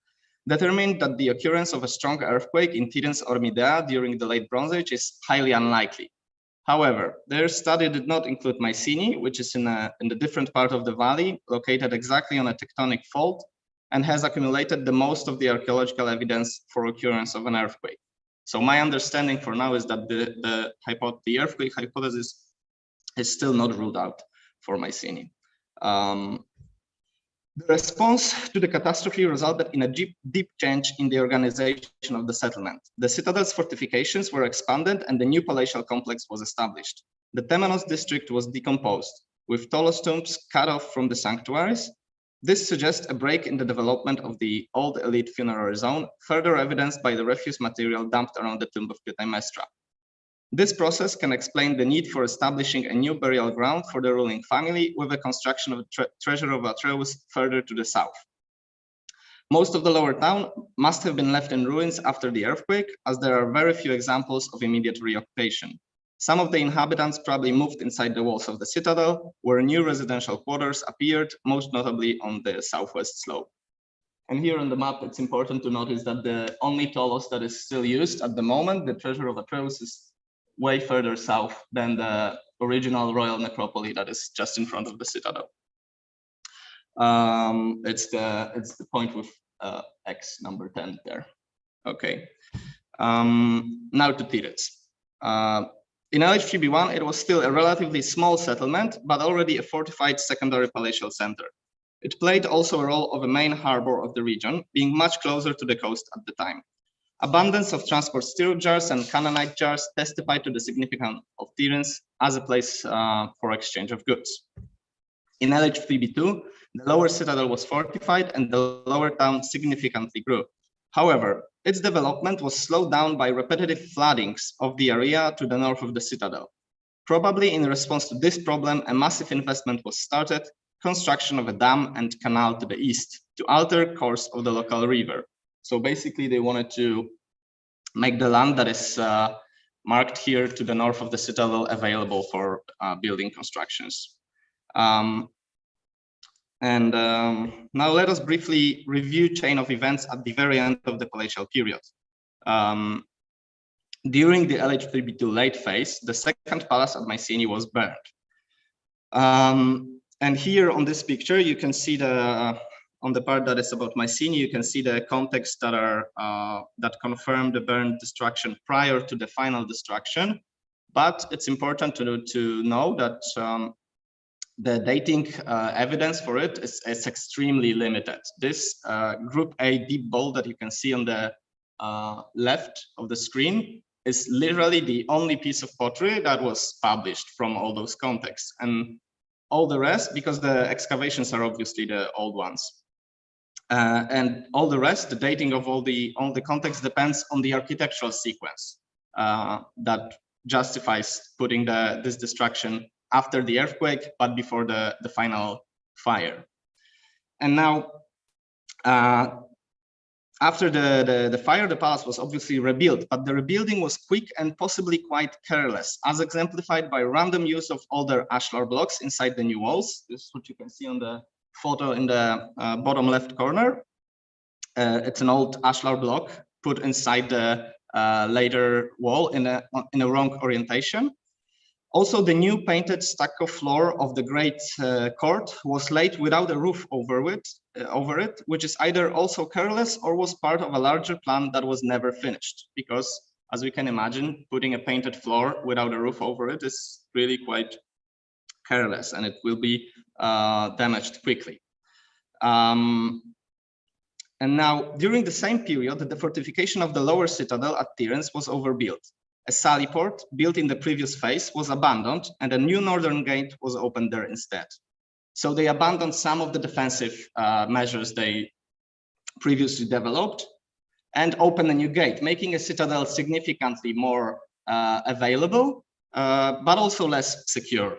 determined that the occurrence of a strong earthquake in Thebes or Medea during the late Bronze Age is highly unlikely. However, their study did not include Mycenae, which is in a different part of the valley, located exactly on a tectonic fault, and has accumulated the most of the archaeological evidence for occurrence of an earthquake. So my understanding for now is that the earthquake hypothesis is still not ruled out for Mycenae. The response to the catastrophe resulted in a deep change in the organization of the settlement. The citadel's fortifications were expanded and the new palatial complex was established. The Temenos district was decomposed, with Tholos tombs cut off from the sanctuaries. This suggests a break in the development of the old elite funerary zone, further evidenced by the refuse material dumped around the tomb of Clytemnestra. This process can explain the need for establishing a new burial ground for the ruling family with the construction of the treasure of Atreus further to the south. Most of the lower town must have been left in ruins after the earthquake, as there are very few examples of immediate reoccupation. Some of the inhabitants probably moved inside the walls of the citadel, where new residential quarters appeared, most notably on the southwest slope. And here on the map, it's important to notice that the only Tholos that is still used at the moment, the treasure of Atreus, is way further south than the original royal necropolis that is just in front of the citadel. It's the point with X number 10 there. Okay. Now to Thebes. In LH3b1, it was still a relatively small settlement, but already a fortified secondary palatial center. It played also a role of a main harbor of the region, being much closer to the coast at the time. Abundance of transport stirrup jars and Canaanite jars testify to the significance of Thebes as a place for exchange of goods. In LH3b2, the lower citadel was fortified and the lower town significantly grew. However, its development was slowed down by repetitive floodings of the area to the north of the citadel. Probably in response to this problem, a massive investment was started, construction of a dam and canal to the east to alter course of the local river. So basically, they wanted to make the land that is marked here to the north of the citadel available for building constructions. Now let us briefly review chain of events at the very end of the palatial period. During the LH3b2 late phase, the second palace at Mycenae was burned. And here on this picture, you can see on the part that is about Mycenae, you can see the context that confirm the burn destruction prior to the final destruction. But it's important to know that the dating evidence for it is extremely limited. This group A deep bowl that you can see on the left of the screen is literally the only piece of pottery that was published from all those contexts. And all the rest, because the excavations are obviously the old ones. And all the rest, the dating of all the context depends on the architectural sequence that justifies putting this destruction after the earthquake, but before the final fire. And now, After the fire, the palace was obviously rebuilt, but the rebuilding was quick and possibly quite careless, as exemplified by random use of older ashlar blocks inside the new walls. This is what you can see on the photo in the bottom left corner. It's an old ashlar block put inside the later wall in a wrong orientation. Also, the new painted stucco floor of the great court was laid without a roof over it, which is either also careless or was part of a larger plan that was never finished. Because, as we can imagine, putting a painted floor without a roof over it is really quite careless, and it will be damaged quickly. And now, during the same period, the fortification of the lower citadel at Tirens was overbuilt. A sally port built in the previous phase was abandoned, and a new northern gate was opened there instead. So they abandoned some of the defensive measures they previously developed and opened a new gate, making a citadel significantly more available, but also less secure.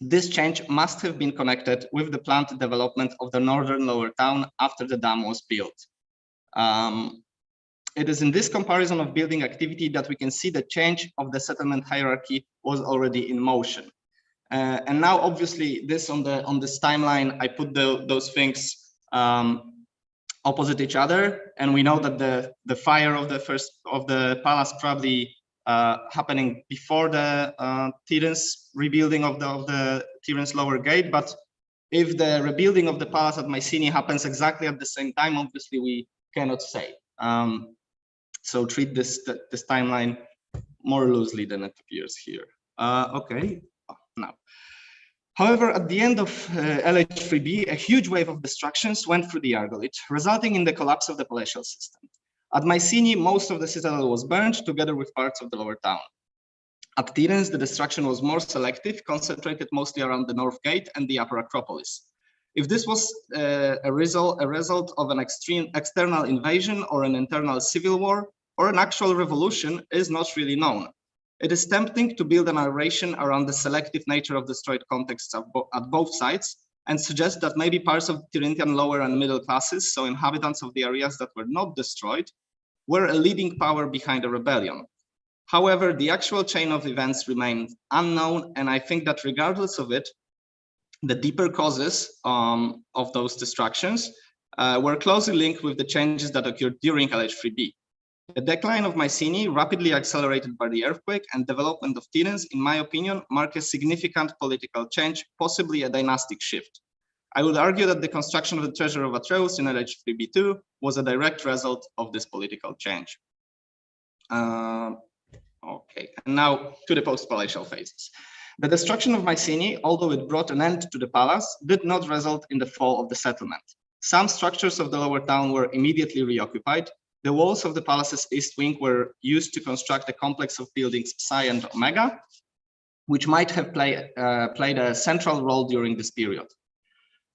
This change must have been connected with the planned development of the northern lower town after the dam was built. It is in this comparison of building activity that we can see the change of the settlement hierarchy was already in motion. And now, obviously, this on this timeline, I put those things opposite each other, and we know that the fire of the palace probably happening before the Tirens rebuilding of the Tirens lower gate. But if the rebuilding of the palace at Mycenae happens exactly at the same time, obviously we cannot say. So treat this timeline more loosely than it appears here. Okay, now. However, at the end of LH3B, a huge wave of destructions went through the Argolid, resulting in the collapse of the palatial system. At Mycenae, most of the citadel was burned together with parts of the lower town. At Tirens, the destruction was more selective, concentrated mostly around the North Gate and the Upper Acropolis. If this was a result of an extreme external invasion or an internal civil war or an actual revolution is not really known. It is tempting to build a narration around the selective nature of destroyed contexts at both sides and suggest that maybe parts of the Tirintian lower and middle classes, so inhabitants of the areas that were not destroyed, were a leading power behind the rebellion. However, the actual chain of events remained unknown, and I think that regardless of it, the deeper causes of those destructions were closely linked with the changes that occurred during LH3B. The decline of Mycenae, rapidly accelerated by the earthquake, and development of Tirens, in my opinion, mark a significant political change, possibly a dynastic shift. I would argue that the construction of the treasure of Atreus in LH3B2 was a direct result of this political change. Okay, and now to the post-palatial phases. The destruction of Mycenae, although it brought an end to the palace, did not result in the fall of the settlement. Some structures of the lower town were immediately reoccupied. The walls of the palace's east wing were used to construct a complex of buildings Psi and Omega, which might have played a central role during this period.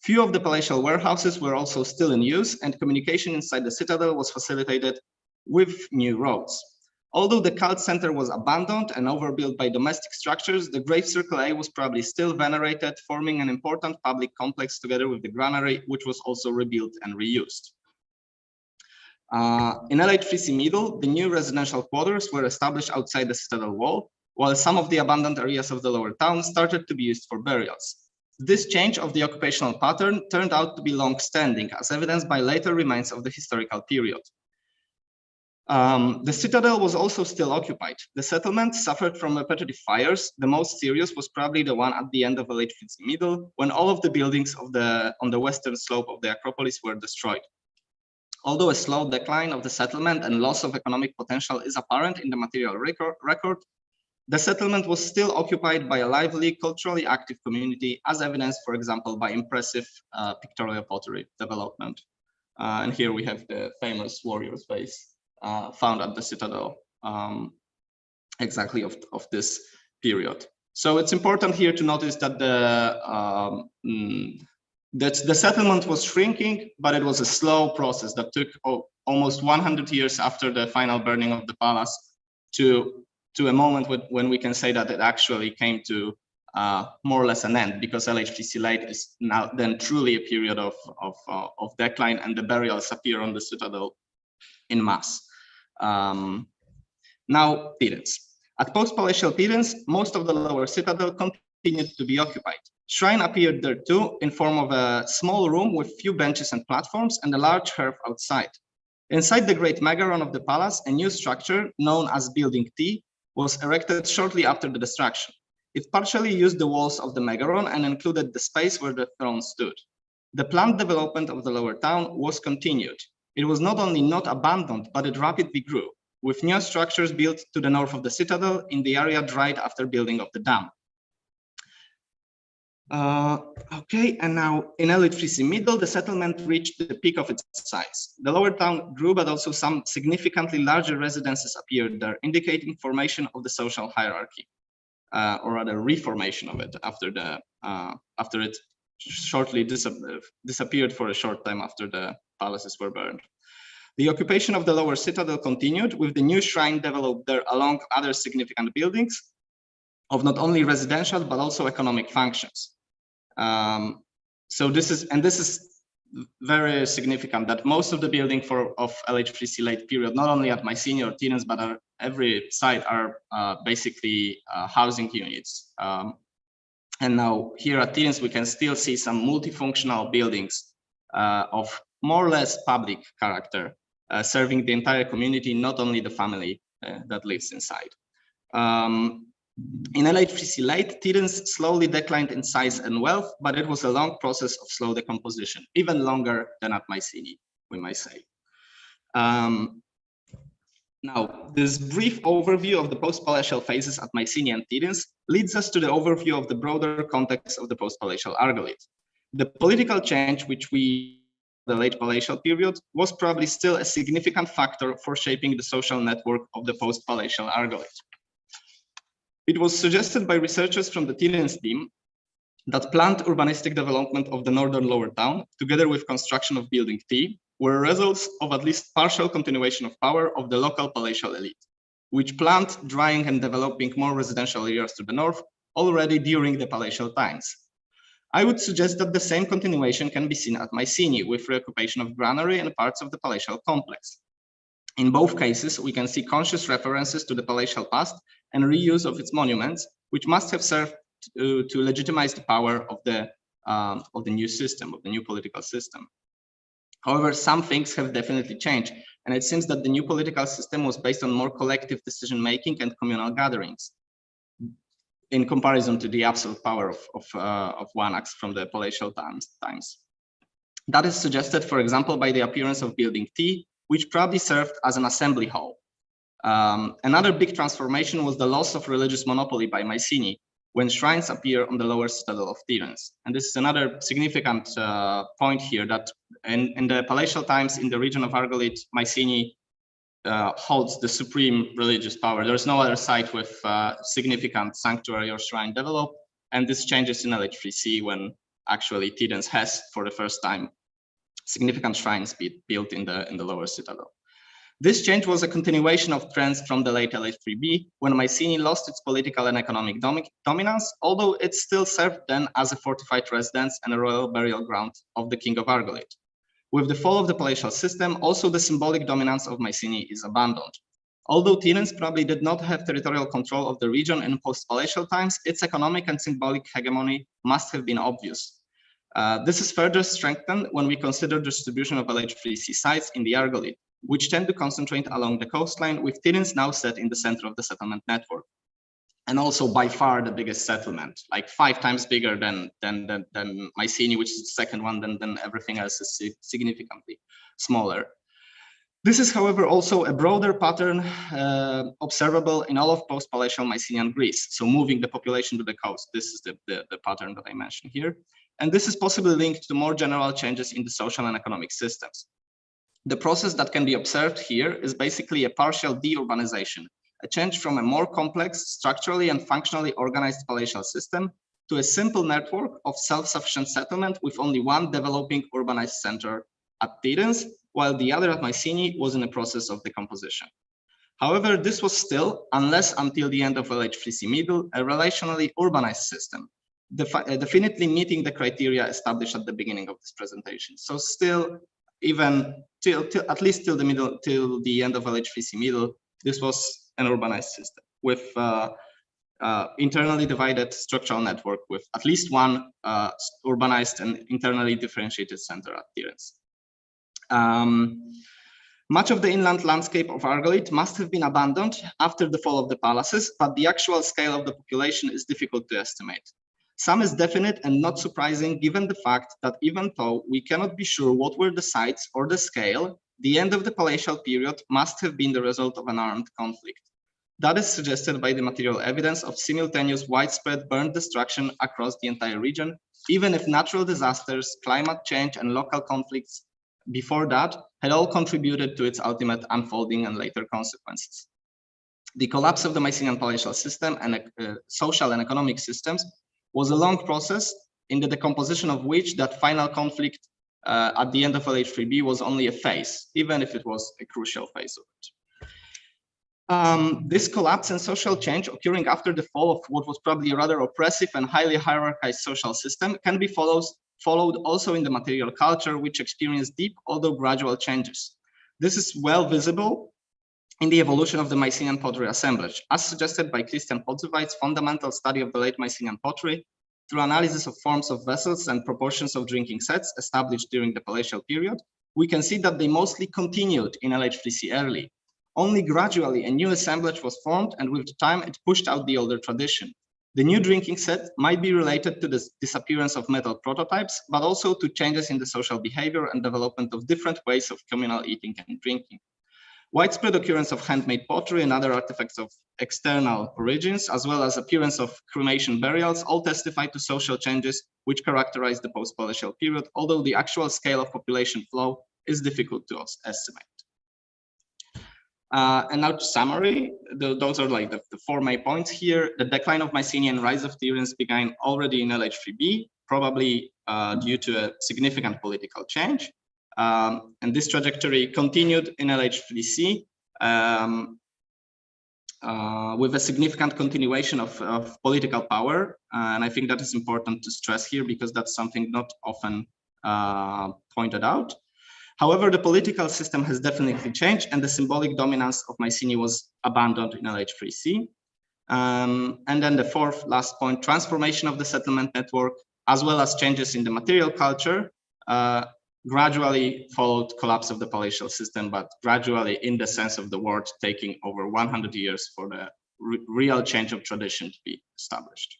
Few of the palatial warehouses were also still in use, and communication inside the citadel was facilitated with new roads. Although the cult center was abandoned and overbuilt by domestic structures, the Great Circle A was probably still venerated, forming an important public complex together with the granary, which was also rebuilt and reused. In LH3C Middle, the new residential quarters were established outside the citadel wall, while some of the abandoned areas of the lower town started to be used for burials. This change of the occupational pattern turned out to be long-standing, as evidenced by later remains of the historical period. The citadel was also still occupied. The settlement suffered from repetitive fires. The most serious was probably the one at the end of LH3C Middle, when all of the buildings on the western slope of the Acropolis were destroyed. Although a slow decline of the settlement and loss of economic potential is apparent in the material record, the settlement was still occupied by a lively, culturally active community, as evidenced, for example, by impressive pictorial pottery development. And here we have the famous warrior's vase found at the citadel, exactly of this period. So it's important here to notice that the settlement was shrinking, but it was a slow process that took almost 100 years after the final burning of the palace to a moment when we can say that it actually came to more or less an end, because LH3C late is now then truly a period of decline, and the burials appear on the citadel in mass. Now, Pidens. At post-palatial Pidens, most of the lower citadel continued to be occupied. Shrine appeared there too, in form of a small room with few benches and platforms and a large hearth outside. Inside the great megaron of the palace, a new structure known as Building T was erected shortly after the destruction. It partially used the walls of the megaron and included the space where the throne stood. The planned development of the lower town was continued. It was not only not abandoned, but it rapidly grew, with new structures built to the north of the citadel in the area dried after building of the dam. Okay, and now in LH3C middle, the settlement reached the peak of its size. The lower town grew, but also some significantly larger residences appeared there, indicating formation of the social hierarchy, or rather reformation of it after it shortly disappeared for a short time after the palaces were burned. The occupation of the lower citadel continued, with the new shrine developed there along other significant buildings of not only residential but also economic functions. So this is very significant, that most of the building of LH3C late period, not only at Mycenae or Pidens, but at every site, are basically housing units. And now here at Pidens, we can still see some multifunctional buildings of more or less public character, serving the entire community, not only the family that lives inside. In LH3C late, Pidens slowly declined in size and wealth, but it was a long process of slow decomposition, even longer than at Mycenae, we might say. Now, this brief overview of the post-palatial phases at Mycenae and Pidens leads us to the overview of the broader context of the post-palatial Argolid. The political change which we the late palatial period was probably still a significant factor for shaping the social network of the post-palatial Argolid. It was suggested by researchers from the Pidens team that planned urbanistic development of the northern lower town, together with construction of Building T, were results of at least partial continuation of power of the local palatial elite, which planned drying and developing more residential areas to the north already during the palatial times. I would suggest that the same continuation can be seen at Mycenae, with reoccupation of granary and parts of the palatial complex. In both cases, we can see conscious references to the palatial past and reuse of its monuments, which must have served to legitimize the power of the new system, of the new political system. However, some things have definitely changed, and it seems that the new political system was based on more collective decision-making and communal gatherings, in comparison to the absolute power of one axe from the palatial times. That is suggested, for example, by the appearance of Building T, which probably served as an assembly hall. Another big transformation was the loss of religious monopoly by Mycenae, when shrines appear on the lower citadel of Pidens. And this is another significant point here, that in the palatial times in the region of Argolid, Mycenae holds the supreme religious power. There's no other site with significant sanctuary or shrine developed, and this changes in LH3C when actually Pidens has, for the first time, significant shrines built in the lower citadel. This change was a continuation of trends from the late LH3B, when Mycenae lost its political and economic dominance, although it still served then as a fortified residence and a royal burial ground of the king of Argolid. With the fall of the palatial system, also the symbolic dominance of Mycenae is abandoned. Although Pidens probably did not have territorial control of the region in post-palatial times, its economic and symbolic hegemony must have been obvious. This is further strengthened when we consider the distribution of LH3C sites in the Argolid, which tend to concentrate along the coastline, with Pidens now set in the center of the settlement network. And also by far the biggest settlement, like 5 times bigger than Mycenae, which is the second one, then everything else is significantly smaller. This is, however, also a broader pattern observable in all of post-palatial Mycenaean Greece. So moving the population to the coast, this is the pattern that I mentioned here. And this is possibly linked to more general changes in the social and economic systems. The process that can be observed here is basically a partial deurbanization, a change from a more complex, structurally and functionally organized palatial system to a simple network of self-sufficient settlement with only one developing urbanized center at Pidens, while the other at Mycenae was in a process of decomposition. However, this was still, unless until the end of LH3C middle, a relationally urbanized system, definitely meeting the criteria established at the beginning of this presentation. So still, even till at least till the end of LH3C middle, this was an urbanized system with internally divided structural network with at least one urbanized and internally differentiated center adherence. Much of the inland landscape of Argolid must have been abandoned after the fall of the palaces, but the actual scale of the population is difficult to estimate. Some is definite and not surprising given the fact that even though we cannot be sure what were the sites or the scale, the end of the palatial period must have been the result of an armed conflict. That is suggested by the material evidence of simultaneous widespread burnt destruction across the entire region, even if natural disasters, climate change, and local conflicts before that had all contributed to its ultimate unfolding and later consequences. The collapse of the Mycenaean palatial system and social and economic systems was a long process in the decomposition of which that final conflict at the end of LH3B was only a phase, even if it was a crucial phase of it. This collapse and social change occurring after the fall of what was probably a rather oppressive and highly hierarchized social system can be followed also in the material culture, which experienced deep, although gradual changes. This is well visible in the evolution of the Mycenaean pottery assemblage, as suggested by Christian Podzuwaj's fundamental study of the late Mycenaean pottery through analysis of forms of vessels and proportions of drinking sets established during the palatial period. We can see that they mostly continued in LH3C early. Only gradually a new assemblage was formed, and with time it pushed out the older tradition. The new drinking set might be related to the disappearance of metal prototypes, but also to changes in the social behavior and development of different ways of communal eating and drinking. Widespread occurrence of handmade pottery and other artifacts of external origins, as well as appearance of cremation burials, all testify to social changes which characterize the post-palatial period, although the actual scale of population flow is difficult to estimate. And now to summary, those are like the four main points here. The decline of Mycenaean rise of adherence began already in LH3B, probably due to a significant political change. And this trajectory continued in LH3C with a significant continuation of political power. And I think that is important to stress here because that's something not often pointed out. However, the political system has definitely changed and the symbolic dominance of Mycenae was abandoned in LH3C. And then the fourth last point, transformation of the settlement network, as well as changes in the material culture, gradually followed collapse of the palatial system, but gradually in the sense of the word, taking over 100 years for the real change of tradition to be established.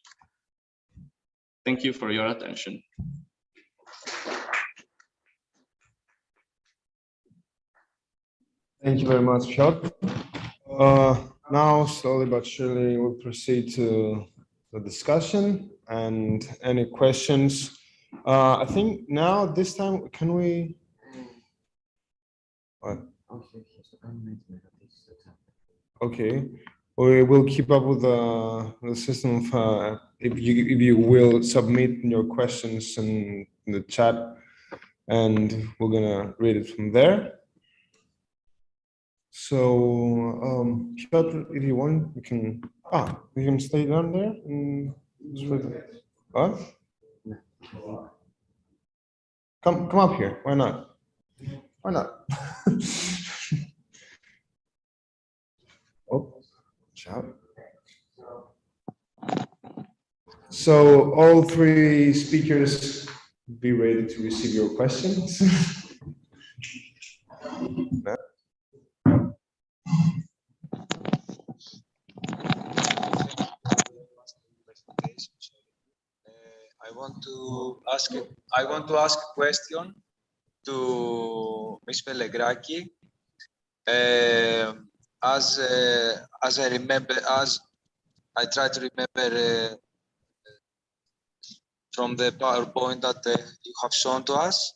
Thank you for your attention. Thank you very much, Piotr. Now, slowly but surely, we'll proceed to the discussion and any questions. I think now, this time, can we? What? Okay, we will keep up with the system of if you will submit your questions in the chat, and we're gonna read it from there. So, Piotr, if you want, we can. We can stay down there. What? Come up here. Why not? Why not? Oh, shout. So all three speakers, be ready to receive your questions. I want to ask a question to Ms. VELEGRAKI. As I try to remember from the PowerPoint that you have shown to us,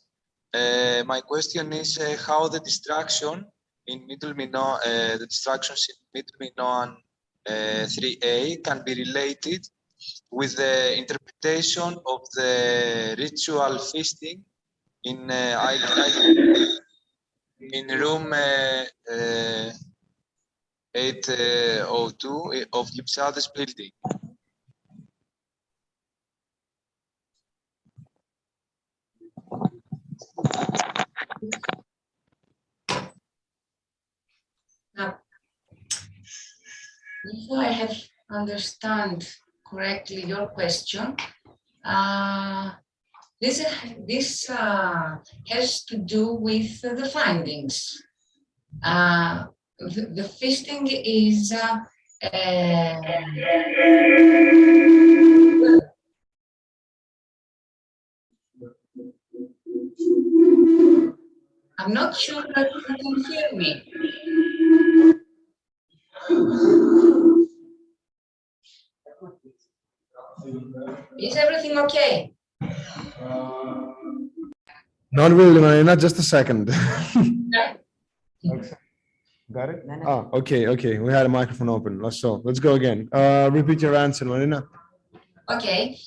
my question is how the distraction in Middle Minoan, the distractions in Middle Minoan 3A can be related with the interpretation of the ritual feasting in room 802 of Gypsades building. Now, if I have understand correctly your question, this has to do with the findings. The feasting is I'm not sure that you can hear me. Is everything okay? Not really, Marina, just a second. Yeah. Got it? Ah, okay, okay. We had a microphone open. Let's go again. Repeat your answer, Marina. Okay.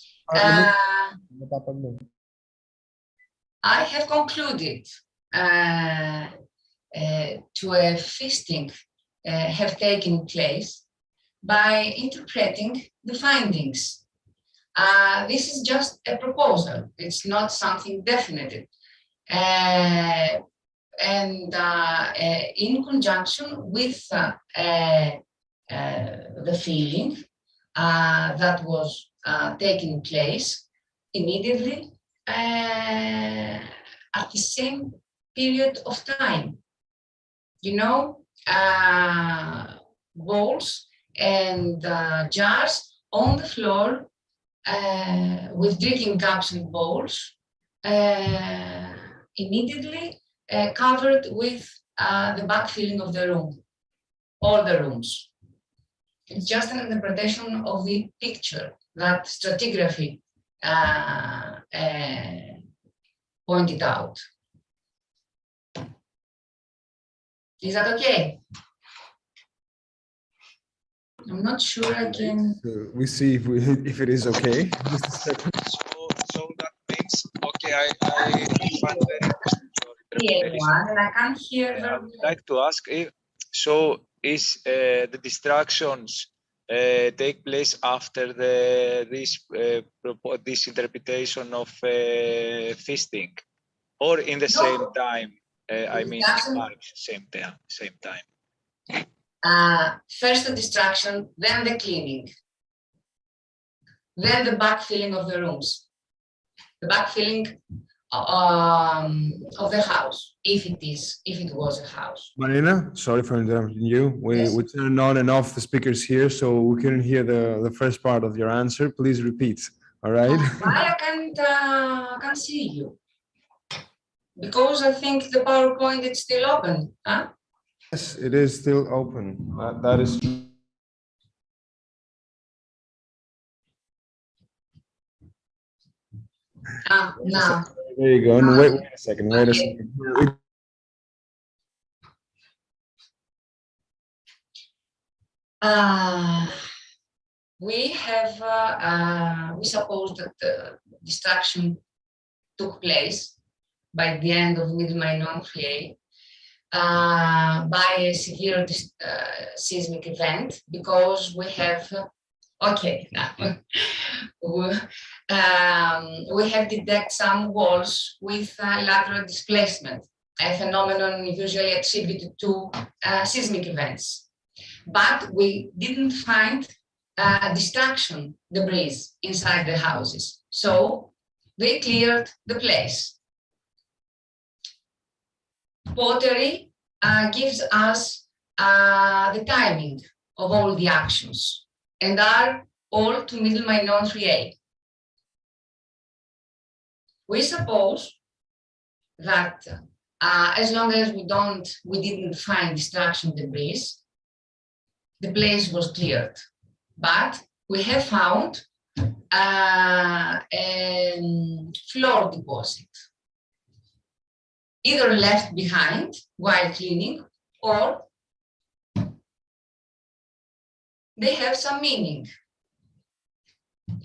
I have concluded to a feasting have taken place by interpreting the findings. This is just a proposal. It's not something definitive. And in conjunction with the feeling that was taking place immediately at the same period of time. You know, bowls and jars on the floor with drinking cups and bowls immediately covered with the backfilling of the room, all the rooms. It's just an interpretation of the picture that stratigraphy pointed out. Is that okay? I'm not sure I can. We see if it is okay. Just a second. So that means, okay, I find very interesting your interpretation. And I can't hear I very would well. like to ask if, so is the distractions take place after this interpretation of feasting, or in the same time? I mean, same time. First the distraction, then the cleaning, then the backfilling of the rooms, the backfilling of the house, if it was a house. Marina, sorry for interrupting you. Yes. We turned on and off the speakers here, so we couldn't hear the first part of your answer. Please repeat. All right. Why I can't see you? Because I think the PowerPoint is still open, huh? Yes, it is still open. That is true. Now. There you go. And wait a second. Wait a second. We suppose that the destruction took place by the end of Middle-May non-3A by a severe seismic event, because we have we have detected some walls with lateral displacement, a phenomenon usually attributed to seismic events. But we didn't find destruction debris inside the houses, so they cleared the place. Pottery gives us the timing of all the actions, and are all to Middle-May non-3A. We suppose that as long as we didn't find destruction debris, the place was cleared. But we have found a floor deposit, either left behind while cleaning, or they have some meaning.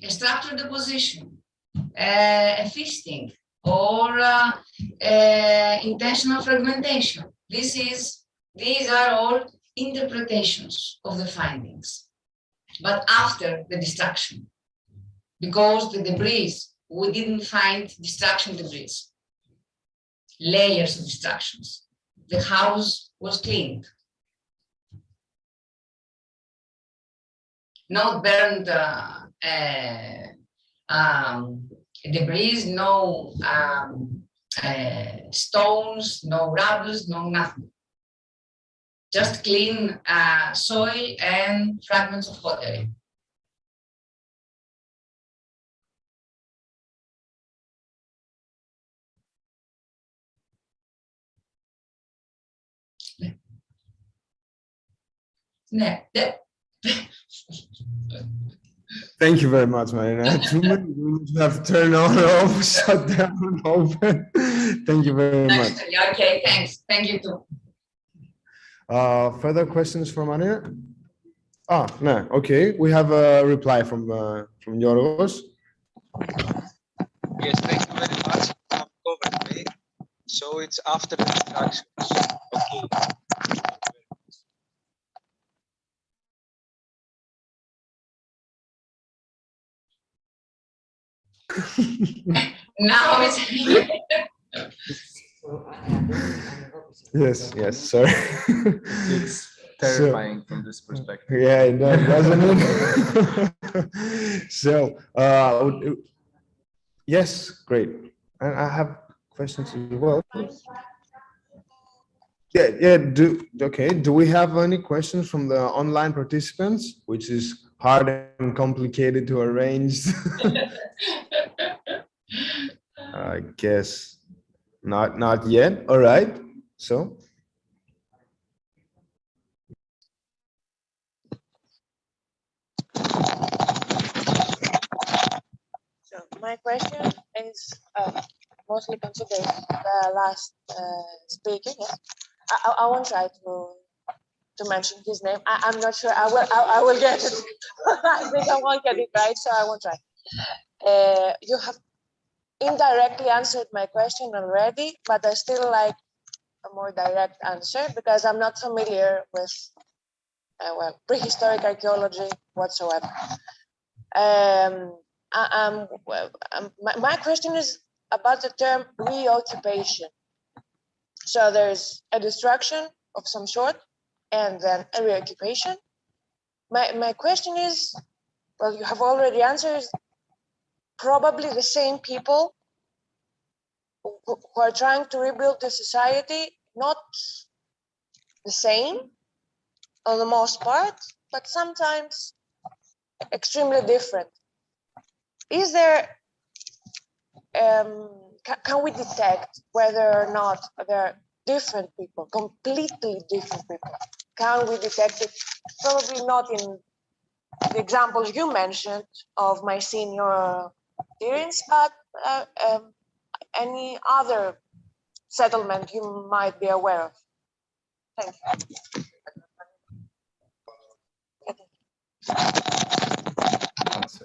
A structural deposition, a feasting, or intentional fragmentation. These are all interpretations of the findings, but after the destruction, because the debris, we didn't find destruction debris, layers of destructions. The house was cleaned. Not burned debris, no stones, no rubble, no nothing. Just clean soil and fragments of pottery. Thank you very much, Marina. We have to turn on, off, shut down, open. Thank you very much. Okay, thanks. Thank you too. Further questions for Marina? Ah, no. Okay, we have a reply from Yorgos. Yes, thank you very much. I've covered me. So it's after the instructions. Okay. Now it's Yes, sorry. It's terrifying from this perspective. Yeah, it does, doesn't it? So, yes, great. And I have questions as well. Yeah. Do we have any questions from the online participants, which is hard and complicated to arrange? I guess not yet. All right. So. So my question is mostly considering the last speaker. Yeah? I won't try to mention his name. I'm not sure I will get it. I think I won't get it right, so I won't try. You have indirectly answered my question already, but I still like a more direct answer because I'm not familiar with prehistoric archaeology whatsoever. My question is about the term reoccupation. So there's a destruction of some sort and then a reoccupation. My question is, well, you have already answered, probably the same people who are trying to rebuild the society, not the same on the most part, but sometimes extremely different. Is there, can we detect whether or not there are different people, completely different people? Can we detect it? Probably not in the examples you mentioned of my senior experience, but any other settlement you might be aware of. Thank you.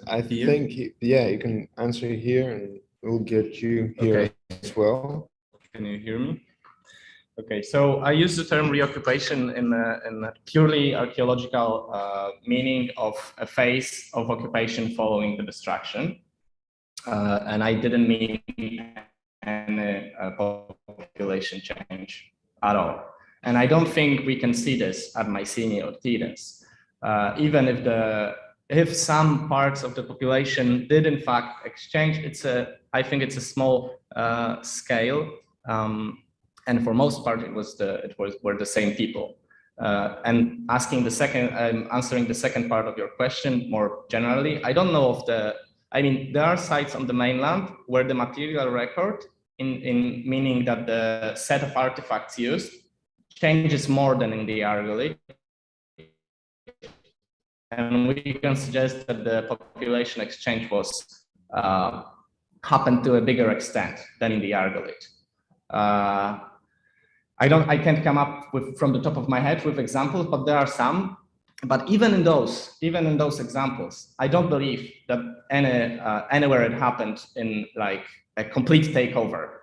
I think, yeah, you can answer here and we'll get you here as well. Can you hear me? Okay, so I use the term reoccupation in a purely archaeological meaning of a phase of occupation following the destruction. And I didn't mean any population change at all. And I don't think we can see this at Mycenae or Thebes. Even if some parts of the population did in fact exchange, I think it's a small scale, and for most part were the same people. And answering the second part of your question more generally, I don't know there are sites on the mainland where the material record, in meaning that the set of artifacts used changes more than in the Argolid. And we can suggest that the population exchange happened to a bigger extent than in the Argolid. I can't come up with from the top of my head with examples, but there are some. But even in those examples, I don't believe that anywhere it happened in like a complete takeover.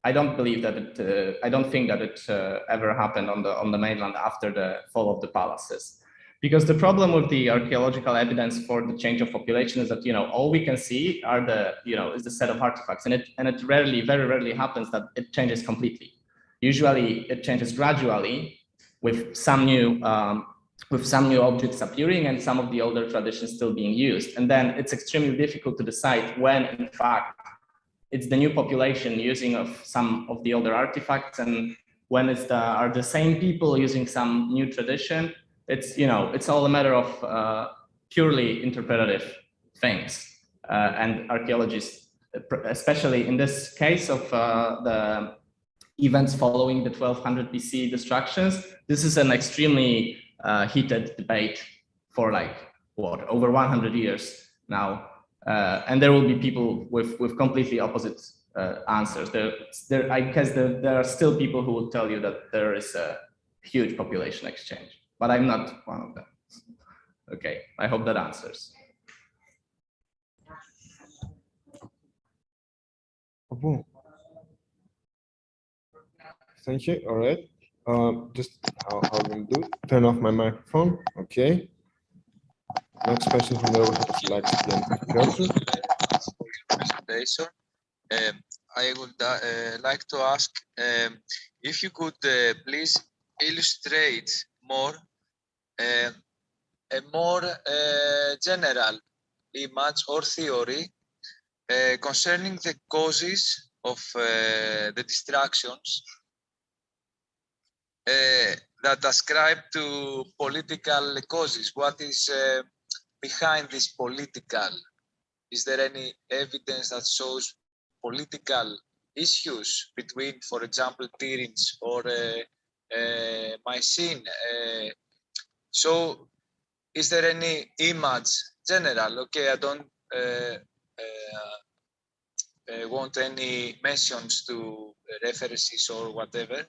I don't believe that it, I don't think that it ever happened on the mainland after the fall of the palaces. Because the problem with the archaeological evidence for the change of population is that, all we can see are is the set of artifacts, and it rarely, very rarely happens that it changes completely. Usually it changes gradually with some new objects appearing and some of the older traditions still being used. And then it's extremely difficult to decide when, in fact, it's the new population using of some of the older artifacts and when are the same people using some new tradition. It's all a matter of purely interpretative things. And archaeologists, especially in this case of the events following the 1200 BC destructions, this is an extremely heated debate for over 100 years now. And there will be people with completely opposite answers. I guess there are still people who will tell you that there is a huge population exchange, but I'm not one of them. Okay, I hope that answers. Thank you. All right. Just how I'm going to do it. Turn off my microphone. Okay. Next question from the presentation. I would like to ask if you could please illustrate more a more general image or theory concerning the causes of the distractions that ascribe to political causes. What is behind this political? Is there any evidence that shows political issues between, for example, Tiryns or Mycenae? So is there any image general? Okay, I don't want any mentions to references or whatever.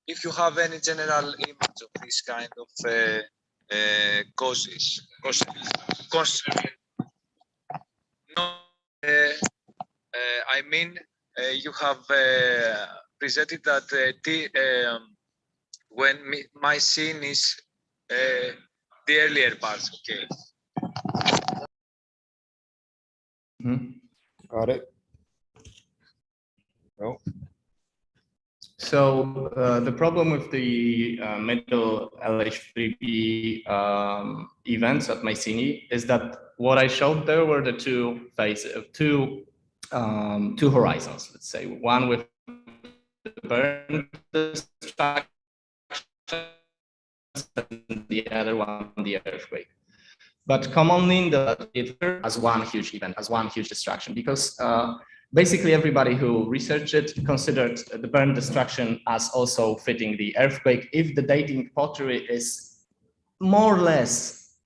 If you have any general image of this kind of causes. I mean, you have presented that when Mycenae is the earlier parts, okay. Got it. No. So the problem with the middle LH3B events at Mycenae is that what I showed there were the two phases, two horizons, let's say, one with the burn destruction and the other one the earthquake. But commonly in the theater as one huge event, as one huge destruction, because basically everybody who researched it considered the burn destruction as also fitting the earthquake if the dating pottery is more or less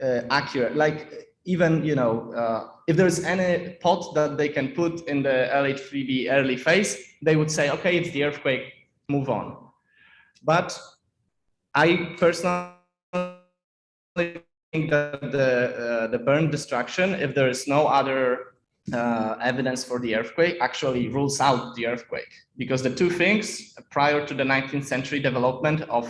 accurate. Like even, if there's any pot that they can put in the LH3B early phase, they would say, okay, it's the earthquake, move on. But I personally think that the burn destruction, if there is no other evidence for the earthquake, actually rules out the earthquake, because the two things prior to the 19th century development of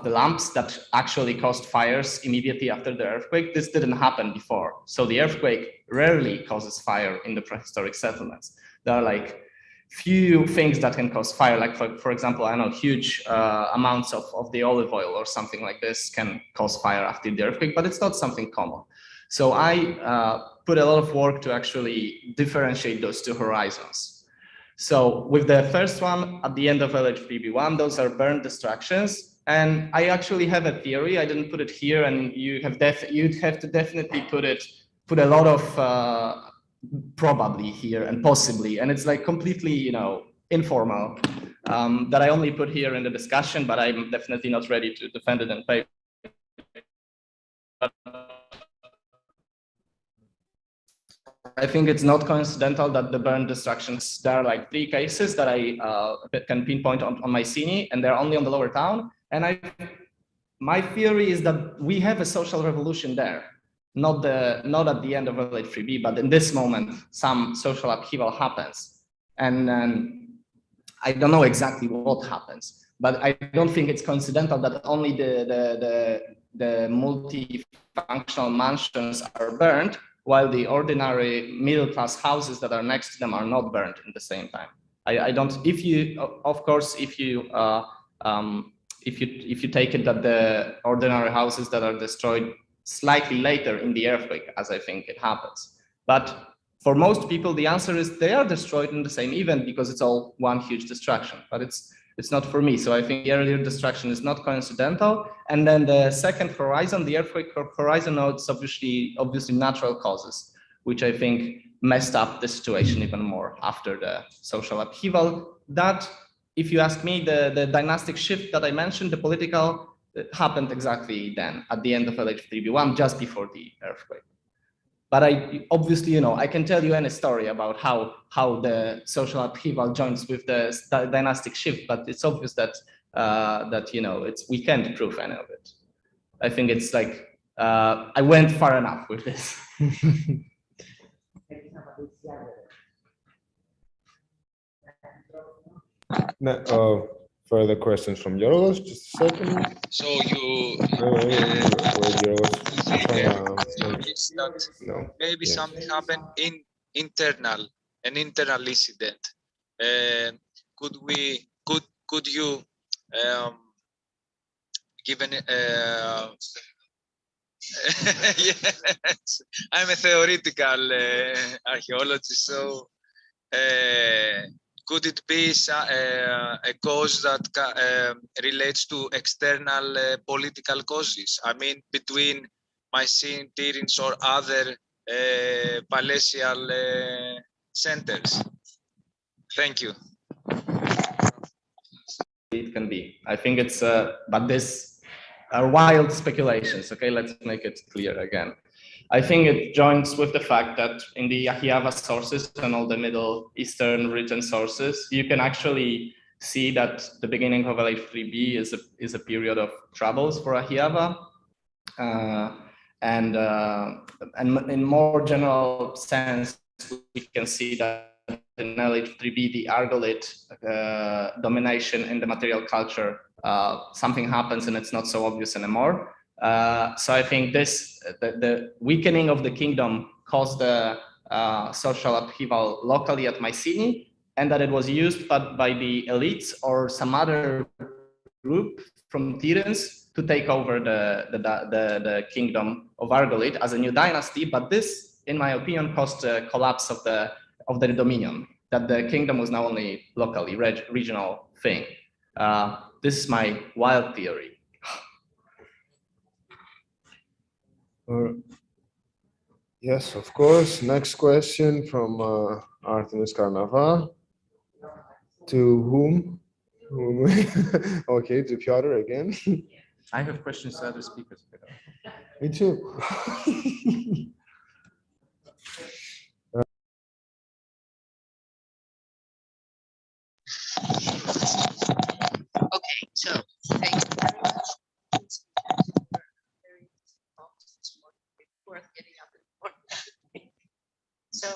the lamps that actually caused fires immediately after the earthquake, this didn't happen before. So the earthquake rarely causes fire in the prehistoric settlements. There are like few things that can cause fire, like for example, I know huge amounts of the olive oil or something like this can cause fire after the earthquake, but it's not something common. So I put a lot of work to actually differentiate those two horizons. So with the first one, at the end of LH3B1, those are burn destructions. And I actually have a theory. I didn't put it here, and you'd have to definitely put a lot of probably here and possibly, and it's like completely, informal, that I only put here in the discussion, but I'm definitely not ready to defend it in paper. I think it's not coincidental that the burn destructions, there are like 3 cases that I can pinpoint on Mycenae, and they're only on the lower town. And my theory is that we have a social revolution there. Not at the end of LH3B, but in this moment, some social upheaval happens. And I don't know exactly what happens, but I don't think it's coincidental that only the multifunctional mansions are burned, while the ordinary middle-class houses that are next to them are not burned at the same time. I don't. If you, of course, if you take it that the ordinary houses that are destroyed slightly later in the earthquake, as I think it happens, but for most people, the answer is they are destroyed in the same event because it's all one huge destruction, but it's not for me. So I think the earlier destruction is not coincidental. And then the second horizon, the earthquake horizon, now it's obviously natural causes, which I think messed up the situation even more after the social upheaval. That, if you ask me, the dynastic shift that I mentioned, the political, happened exactly then at the end of LH3B1, just before the earthquake. But I obviously, I can tell you any story about how the social upheaval joins with the dynastic shift, but it's obvious that we can't prove any of it. I think it's like I went far enough with this. No, further questions from Yorgos? Just a second. So you No. maybe Yes. something happened in an internal incident. Could you give an yes, I'm a theoretical archaeologist, so could it be a cause that relates to external political causes? I mean, between Mycenaean Tyrants or other palatial centers? Thank you. It can be. I think it's, but this are wild speculations. Okay, let's make it clear again. I think it joins with the fact that in the Ahiava sources and all the Middle Eastern written sources, you can actually see that the beginning of LH3B is a period of troubles for Ahiava. And in more general sense, we can see that in LH3B, the Argolid domination in the material culture, something happens and it's not so obvious anymore. So I think the weakening of the kingdom caused the social upheaval locally at Mycenae, and that it was used by the elites or some other group from Tyrants to take over the kingdom of Argolid as a new dynasty. But this, in my opinion, caused the collapse of the dominion, that the kingdom was now only locally regional thing. This is my wild theory. Yes, of course. Next question from Artemis Karnava. To whom? Okay, to Piotr again. I have questions to other speakers. Me too. Okay, so thank you very much. It's very worth getting up in the morning. So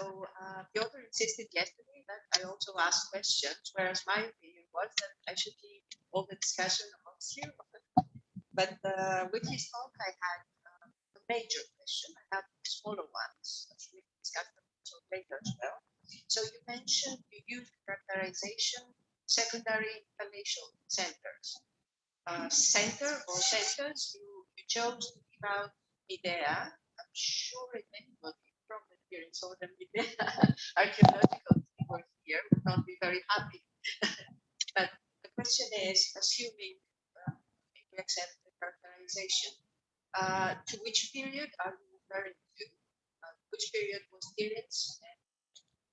Piotr insisted yesterday that I also ask questions, whereas my opinion was that I should leave all the discussion amongst you. But with his talk, I had a major question. I have smaller ones, which we can discuss them later as well. So you mentioned you used characterization secondary palatial centers. Center or centers, you chose to give out IDEA. I'm sure if anybody from the here in Southern IDEA archaeological people here would not be very happy. But the question is, assuming you accept the characterization, to which period are you referring to? Which period was Tyrants and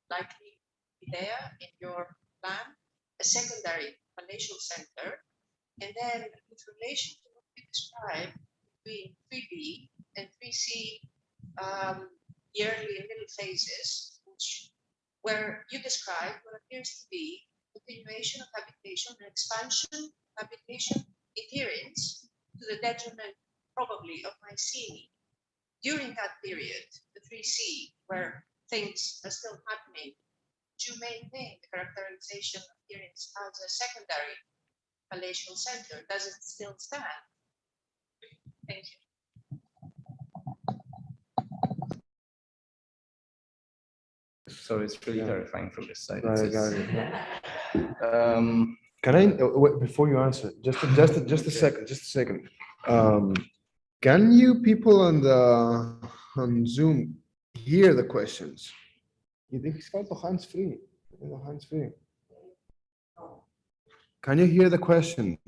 likely IDEA in your plan? A secondary palatial center, and then with relation to what you described between 3B and 3C early and middle phases, where you describe what appears to be continuation of habitation and expansion of habitation adherence to the detriment probably of Mycenae. During that period, the 3C, where things are still happening, you maintain the characterization of Tiryns as a secondary palatial center? Does it still stand? Thank you. So it's really terrifying from this side. Right, It's- got it. Um, Can I, wait, before you answer, just a second. Can you people on Zoom hear the questions? Γιατί έχεις βάλει το hands free. Hands free. Can you hear the questions?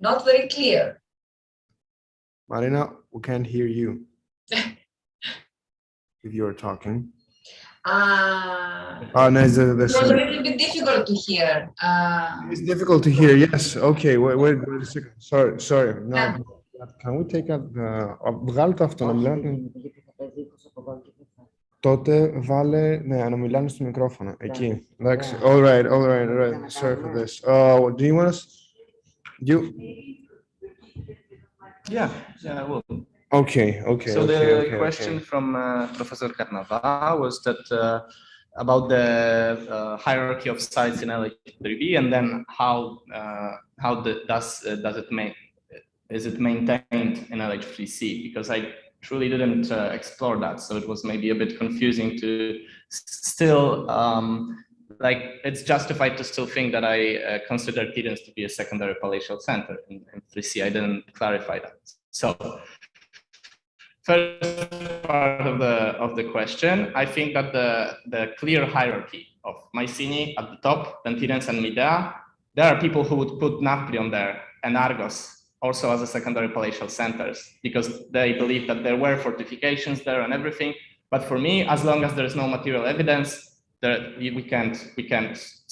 Not very clear. Marina, we can't hear you. If you're talking. Oh, no, It was a little bit difficult to hear. it's difficult to hear. Yes. Okay. Wait a second. Sorry. No. Yeah. Can we take out the... Βγάλω το αυτό να μιλάνε. Τότε βάλε, ναι, να μιλάνε στο μικρόφωνο. Εκεί. Εντάξει. All right. Sorry for this. Do you want us... yeah, I will. Okay. So the question from Professor Carnava was that about the hierarchy of sites in LH3B, and then how does it is it maintained in LH3C? Because I truly didn't explore that, so it was maybe a bit confusing to still like it's justified to still think that I consider Tiryns to be a secondary palatial center in 3C. I didn't clarify that. So. First part of the question, I think that the clear hierarchy of Mycenae at the top, then Tiryns and Midea, there are people who would put Nafplion there and Argos also as a secondary palatial centers because they believe that there were fortifications there and everything. But for me, as long as there is no material evidence, we can't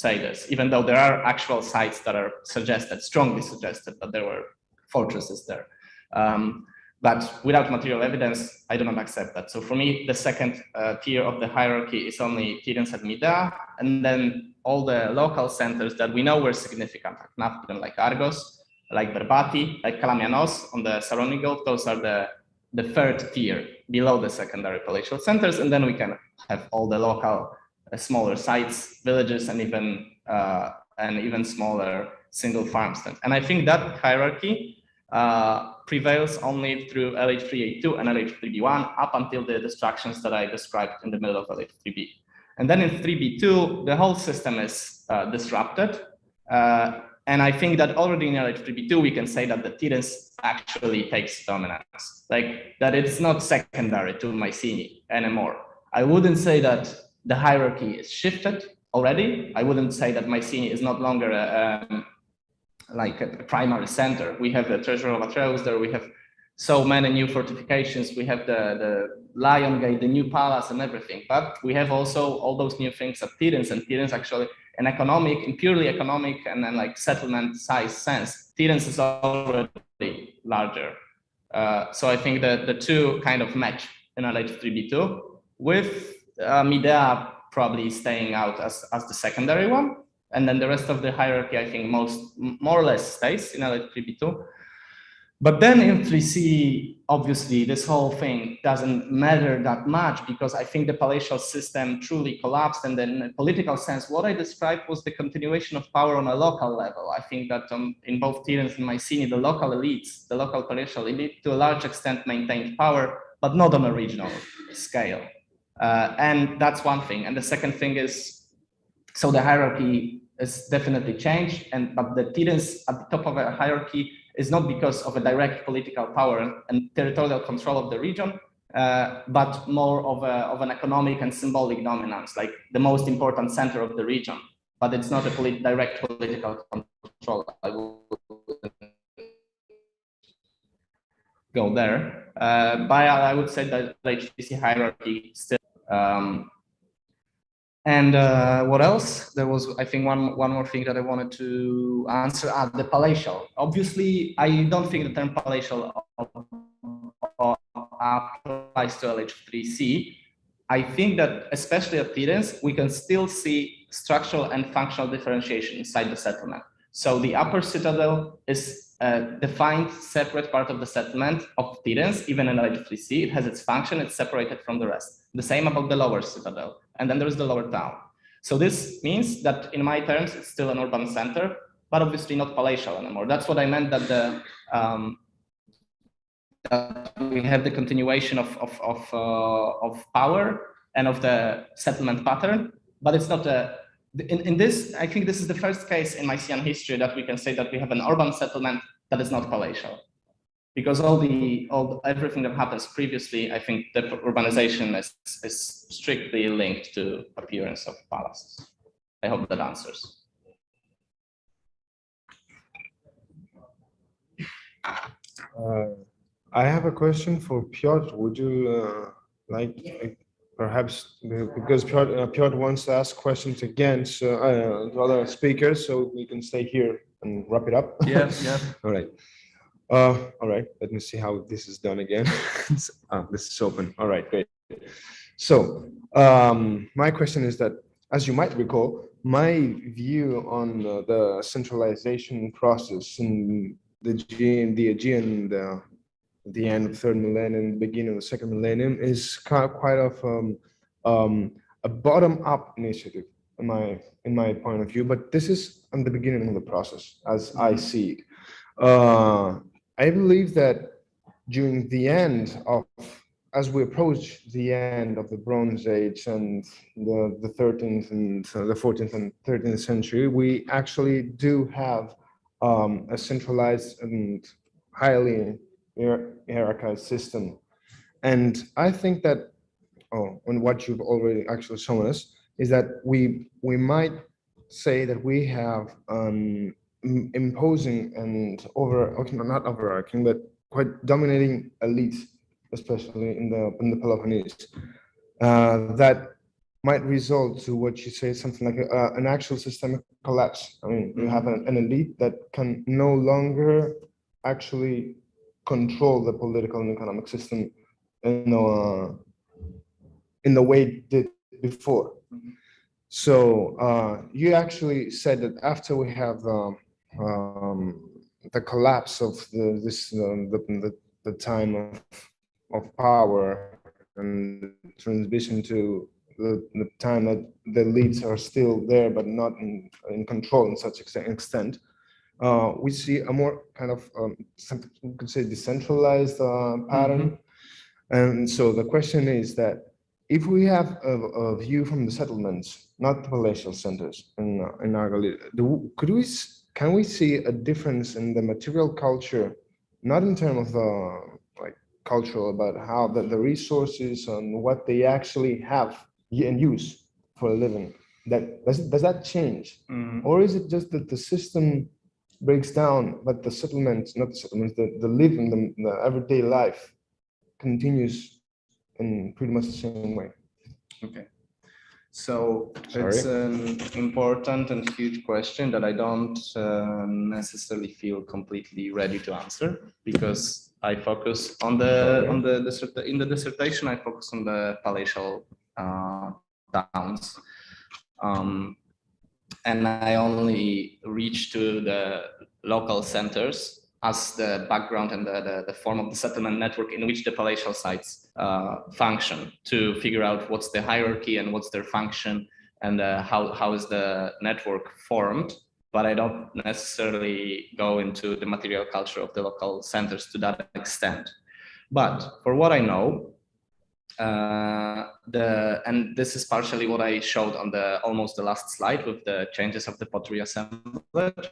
say this, even though there are actual sites that are strongly suggested that there were fortresses there. But without material evidence, I do not accept that. So for me, the second tier of the hierarchy is only Tiryns and Midea, and then all the local centers that we know were significant, like Nafplion, like Argos, like Berbati, like Kalamianos on the surrounding Gulf. Those are the third tier below the secondary palatial centers, and then we can have all the local smaller sites, villages, and even smaller single farmsteads. And I think that hierarchy prevails only through LH3A2 and LH3B1 up until the destructions that I described in the middle of LH3B. And then in 3B2, the whole system is disrupted. And I think that already in LH3B2, we can say that the Tiryns actually takes dominance, like that it's not secondary to Mycenae anymore. I wouldn't say that the hierarchy is shifted already. I wouldn't say that Mycenae is not longer like a primary center. We have the treasure of Atreus there. We have so many new fortifications. We have the Lion Gate, the new palace and everything. But we have also all those new things at Tiryns, and Tiryns actually in purely economic and then like settlement size sense, Tiryns is already larger. So I think that the two kind of match in LH3B2 with Midea probably staying out as the secondary one. And then the rest of the hierarchy, I think more or less stays in LH3B2. But then in 3C, obviously, this whole thing doesn't matter that much because I think the palatial system truly collapsed. And then in a political sense, what I described was the continuation of power on a local level. I think that in both Tiryns and Mycenae, the local elites, the local palatial elite, to a large extent maintained power, but not on a regional scale. And that's one thing. And the second thing is, so the hierarchy is definitely changed, but the Tiryns at the top of a hierarchy is not because of a direct political power and territorial control of the region, but more of an economic and symbolic dominance, like the most important center of the region. But it's not a direct political control. I will go there. But I would say that the HPC hierarchy still. And what else? There was, I think, one more thing that I wanted to answer. The palatial. Obviously, I don't think the term palatial applies to LH3C. I think that, especially at Tiryns, we can still see structural and functional differentiation inside the settlement. So the upper citadel is a defined separate part of the settlement of Tiryns, even in LH3C. It has its function, it's separated from the rest. The same about the lower citadel. And then there's the lower town. So this means that in my terms, it's still an urban center, but obviously not palatial anymore. That's what I meant, that that we have the continuation of power and of the settlement pattern, but it's not in this, I think this is the first case in Mycenaean history that we can say that we have an urban settlement that is not palatial. Because everything that happens previously, I think the urbanization is strictly linked to appearance of palaces. I hope that answers. I have a question for Piotr. Would you like perhaps, because Piotr wants to ask questions against to other speakers, so we can stay here and wrap it up? Yeah, yeah. All right. All right, let me see how this is done again. This is open. All right, great. So my question is that, as you might recall, my view on the centralization process in the Aegean, the end of the third millennium, beginning of the second millennium, is quite of a bottom-up initiative in my point of view. But this is on the beginning of the process, as I see it. I believe that during the end of, as we approach the end of the Bronze Age and the 13th and the 14th and 13th century, we actually do have a centralized and highly hierarchized system. And I think that, and what you've already actually shown us, is that we might say that we have imposing and not overarching, but quite dominating elite, especially in the Peloponnese, that might result to what you say, something like an actual systemic collapse. I mean, you have an elite that can no longer actually control the political and economic system in the way it did before. So you actually said that after we have the collapse of the time of power and the transition to the time that the elites are still there but not in control in such extent, we see a more kind of something you could say decentralized pattern. And so the question is that if we have a view from the settlements, not the palatial centers in Argolid, can we see a difference in the material culture, not in terms of like cultural, about how the resources and what they actually have and use for a living? Does that change, or is it just that the system breaks down, but the settlements, not the settlements, the living, the everyday life continues in pretty much the same way? Okay. So it's an important and huge question that I don't necessarily feel completely ready to answer, because I focus on in the dissertation I focus on the palatial towns, and I only reach to the local centers as the background and the form of the settlement network in which the palatial sites function, to figure out what's the hierarchy and what's their function and how is the network formed. But I don't necessarily go into the material culture of the local centers to that extent. But for what I know, and this is partially what I showed on almost the last slide with the changes of the pottery assemblage,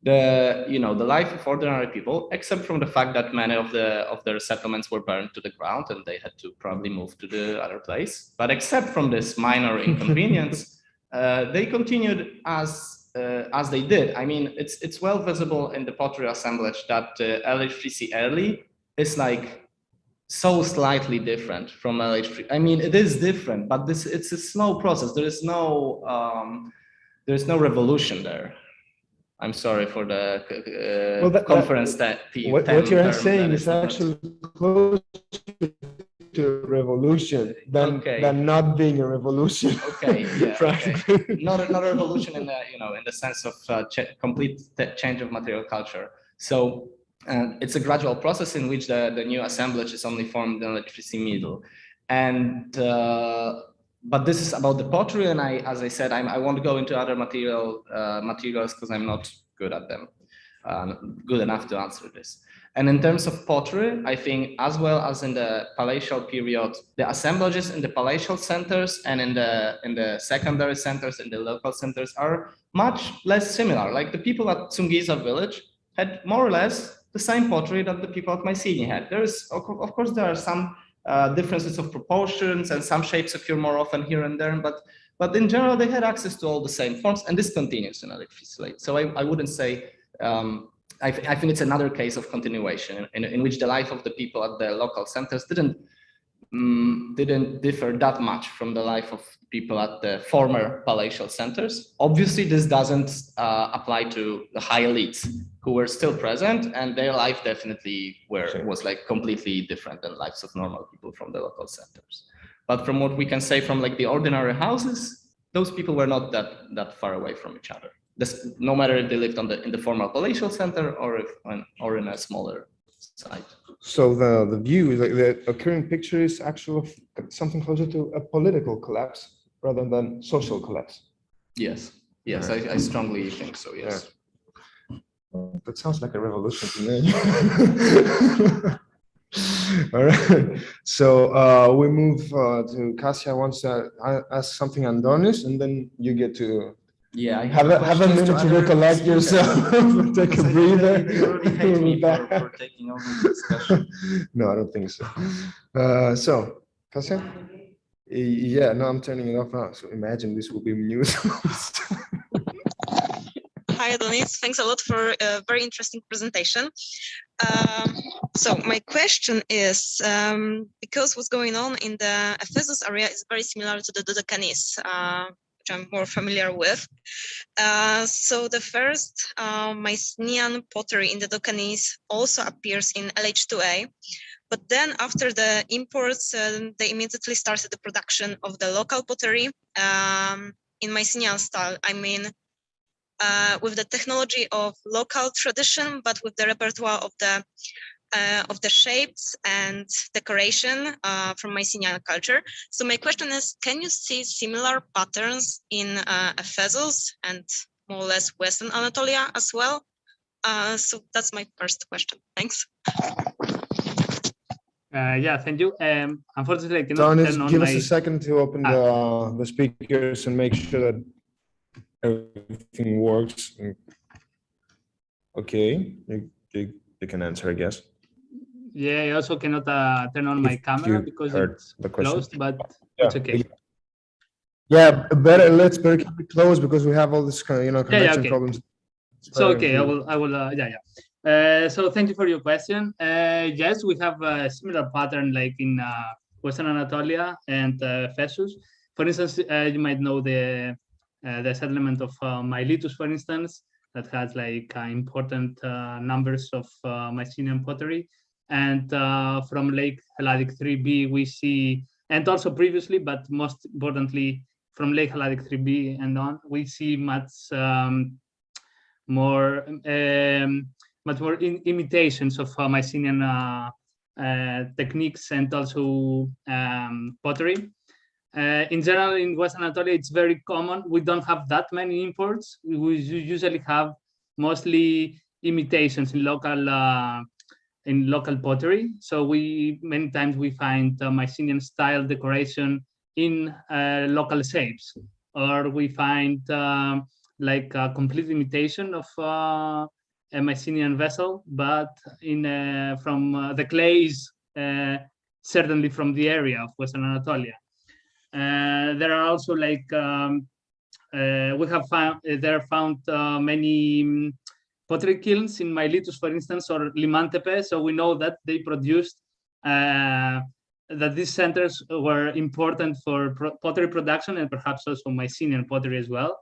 the life of ordinary people, except from the fact that many of their settlements were burned to the ground and they had to probably move to the other place. But except from this minor inconvenience, they continued as they did. I mean, it's well visible in the pottery assemblage that LH3C early is like so slightly different from LH3. I mean, it is different, but it's a slow process. There is no revolution there. I'm sorry for the conference what you're saying is actually close to revolution than not being a revolution. Okay, yeah, okay. Not a revolution in the sense of complete change of material culture. So it's a gradual process in which the new assemblage is only formed in the LH3C middle, and but this is about the pottery, and as I said, I won't go into other materials because I'm not good at them, good enough to answer this. And in terms of pottery, I think as well as in the palatial period, the assemblages in the palatial centers and in the secondary centers, in the local centers, are much less similar. Like the people at Tungiza village had more or less the same pottery that the people at Mycenae had. There is, of course, there are some differences of proportions, and some shapes occur more often here and there, but in general, they had access to all the same forms, and this continues in Ephesus. So I wouldn't say, I think it's another case of continuation in which the life of the people at the local centers didn't differ that much from the life of people at the former palatial centers. Obviously, this doesn't apply to the high elites who were still present, and their life definitely was like completely different than lives of normal people from the local centers. But from what we can say from like the ordinary houses, those people were not that far away from each other. No matter if they lived in the formal palatial center or in a smaller site. So the view, like the occurring picture, is actually something closer to a political collapse rather than social collapse. Yes, right. I strongly think so. Yes. Yeah. That sounds like a revolution to me. All right. So we move to Kasia wants to ask something, Antonis, and then you get to. Yeah, I have a minute to recollect yourself. Take a breather. They already hate me for taking over the discussion. No, I don't think so. So, Kasia? Yeah, no, I'm turning it off now. So imagine this will be news. Hi, Adonis. Thanks a lot for a very interesting presentation. So my question is, because what's going on in the Ephesus area is very similar to the Dodecanese, which I'm more familiar with. So the first Mycenaean pottery in the Dodecanese also appears in LH2A. But then after the imports, they immediately started the production of the local pottery in Mycenaean style. I mean, with the technology of local tradition, but with the repertoire of the shapes and decoration from Mycenaean culture. So my question is, can you see similar patterns in Ephesus and more or less Western Anatolia as well? So that's my first question. Thanks. Yeah, thank you. Unfortunately, I cannot Dennis, turn on give my... us a second to open the speakers and make sure that everything works. Okay, you can answer, I guess. Yeah, I also cannot turn on my camera because it's closed, but it's okay. Yeah, let's better keep it closed because we have all this connection problems. So okay, I will. So thank you for your question. Yes, we have a similar pattern like in Western Anatolia and Ephesus. For instance, you might know the settlement of Miletus, for instance, that has like important numbers of Mycenaean pottery. And from Lake Helladic 3B, we see, and also previously, but most importantly, from Lake Helladic 3B and on, we see much more imitations of Mycenaean techniques and also pottery. In general, in Western Anatolia, it's very common. We don't have that many imports. We usually have mostly imitations in local pottery. So many times we find Mycenaean style decoration in local shapes, or we find like a complete imitation of a Mycenaean vessel, but from the clays, certainly from the area of Western Anatolia. There are also like we have found many pottery kilns in Miletus, for instance, or Limantepe. So we know that they produced that these centers were important for pottery production and perhaps also Mycenaean pottery as well.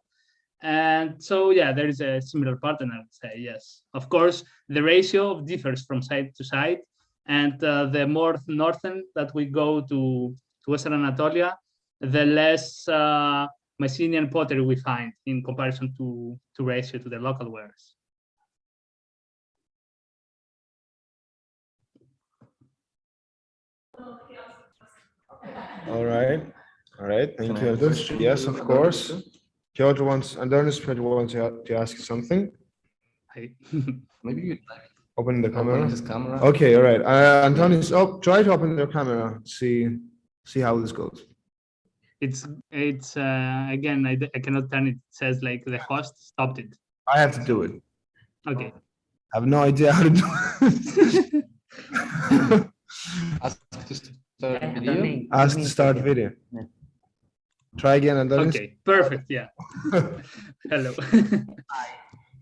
And so, yeah, there is a similar pattern, I would say, yes. Of course, the ratio differs from site to site, and the more northern that we go to Western Anatolia, the less Mycenaean pottery we find in comparison to ratio to the local wares. All right. All right, thank Can I you, have a Antonis. question? Yes, of course. Piotr wants, Piotr wants to ask you something. Maybe you'd like Open the to camera. open his camera. Okay, all right. Antonis, try to open your camera. See how this goes. It's again, I cannot turn it. It says like the host stopped it. I have to do it. Okay. I have no idea how to do it. Ask to start video. Ask to start video. Try again, Antonis. Okay, perfect. Yeah. Hello.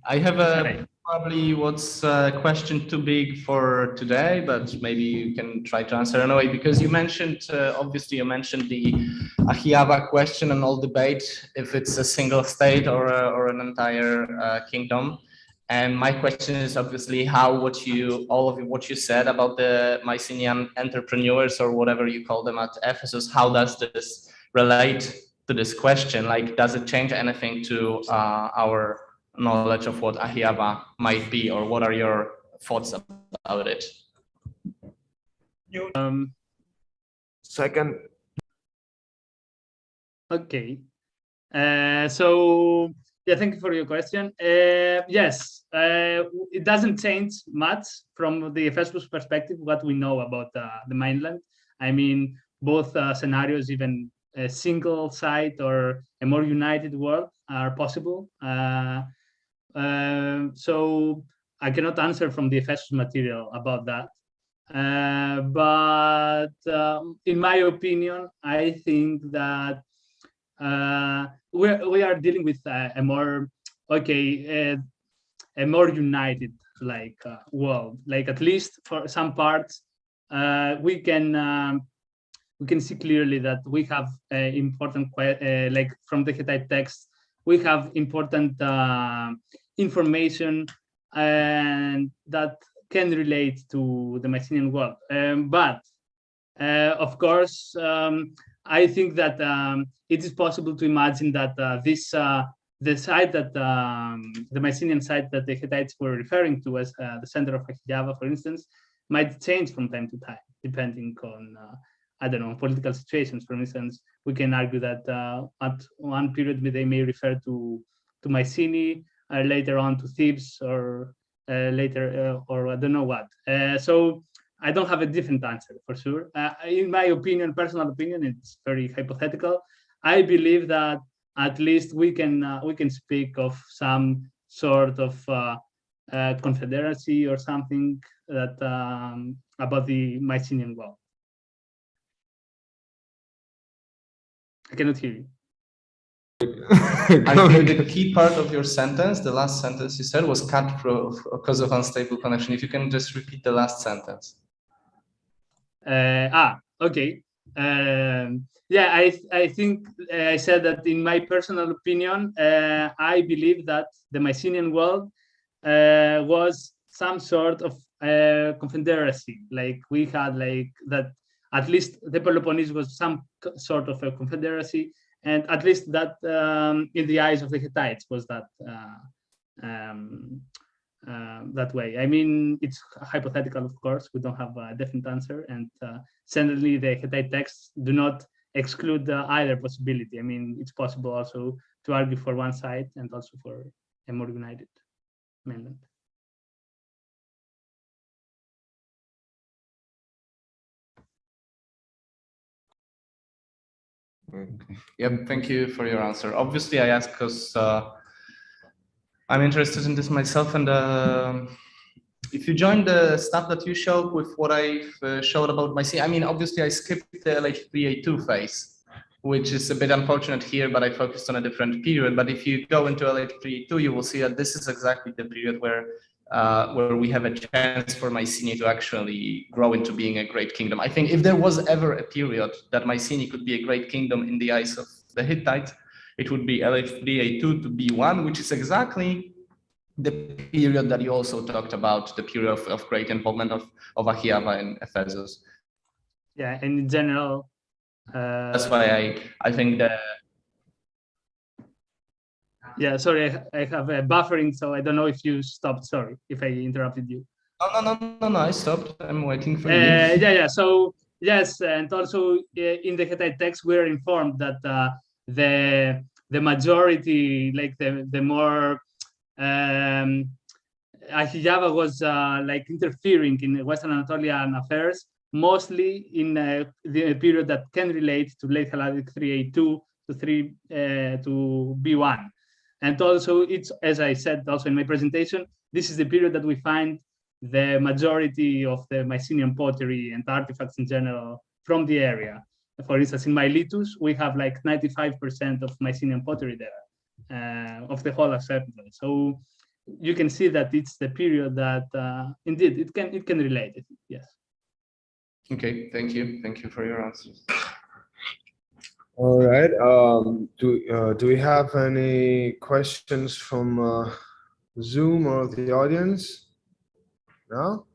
I have a probably what's a question too big for today, but maybe you can try to answer anyway, because you mentioned, obviously you mentioned the Ahiava question and all debate, if it's a single state or an entire kingdom. And my question is obviously how what you said about the Mycenaean entrepreneurs or whatever you call them at Ephesus, how does this relate to this question? Like, does it change anything to our knowledge of what Ahiava might be, or what are your thoughts about it? Second. Okay. So yeah, thank you for your question. Yes, it doesn't change much from the Ephesus perspective what we know about the mainland. I mean, both scenarios, even a single site or a more united world, are possible. So I cannot answer from the Ephesus material about that. But in my opinion, I think that we are dealing with a more united world. Like, at least for some parts, we can see clearly that we have important, like from the Hittite text, we have important information and that can relate to the Mycenaean world. But of course, I think that it is possible to imagine that the site that the Mycenaean site that the Hittites were referring to as the center of Ahiava, for instance, might change from time to time, depending on I don't know, political situations. For instance, we can argue that at one period they may refer to Mycenae, later on to Thebes, or later or I don't know what. So I don't have a different answer for sure. In my opinion, personal opinion, it's very hypothetical. I believe that at least we can speak of some sort of confederacy or something that about the Mycenaean world. I cannot hear you. I think the key part of your sentence, the last sentence you said, was cut because of unstable connection. If you can just repeat the last sentence. Okay. Yeah, I think I said that in my personal opinion, I believe that the Mycenaean world was some sort of confederacy. Like, we had like that, at least the Peloponnese was some sort of a confederacy, and at least that in the eyes of the Hittites was that that way. I mean, it's hypothetical, of course. We don't have a definite answer, and certainly the Hittite texts do not exclude either possibility. I mean, it's possible also to argue for one side and also for a more united mainland. Okay. Yep, thank you for your answer. Obviously, I ask because I'm interested in this myself, and if you join the stuff that you showed with what I've showed about Mycenae, I mean, obviously I skipped the LH3A2 phase, which is a bit unfortunate here, but I focused on a different period. But if you go into LH3A2, you will see that this is exactly the period where we have a chance for Mycenae to actually grow into being a great kingdom. I think if there was ever a period that Mycenae could be a great kingdom in the eyes of the Hittites, it would be LH3A2 to B1, which is exactly the period that you also talked about, the period of great involvement of Ahiava in Ephesus. Yeah, and in general, that's why I think that. Yeah, sorry, I have a buffering, so I don't know if you stopped. Sorry if I interrupted you. No, I stopped. I'm waiting for you. Yeah. So Yes, and also in the Hittite text, we're informed that the majority, like the more Ahijava was like interfering in Western Anatolian affairs, mostly in the period that can relate to late Helladic 3A2 to B1. And also, it's, as I said also in my presentation, this is the period that we find the majority of the Mycenaean pottery and artifacts in general from the area. For instance, in Miletus, we have like 95% of Mycenaean pottery there, of the whole assembly. So you can see that it's the period that indeed it can relate. Yes. Okay, thank you for your answers. All right. Do we have any questions from Zoom or the audience? No?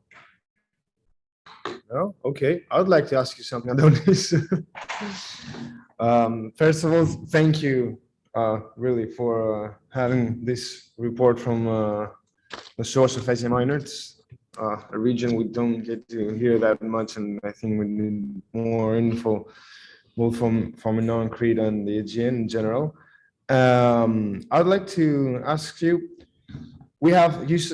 No? Okay. I would like to ask you something, Antonis. First of all, thank you really for having this report from the source of Asia Minor. It's a region we don't get to hear that much, and I think we need more info both from Minoan Crete and the Aegean in general. I'd like to ask you, we have, as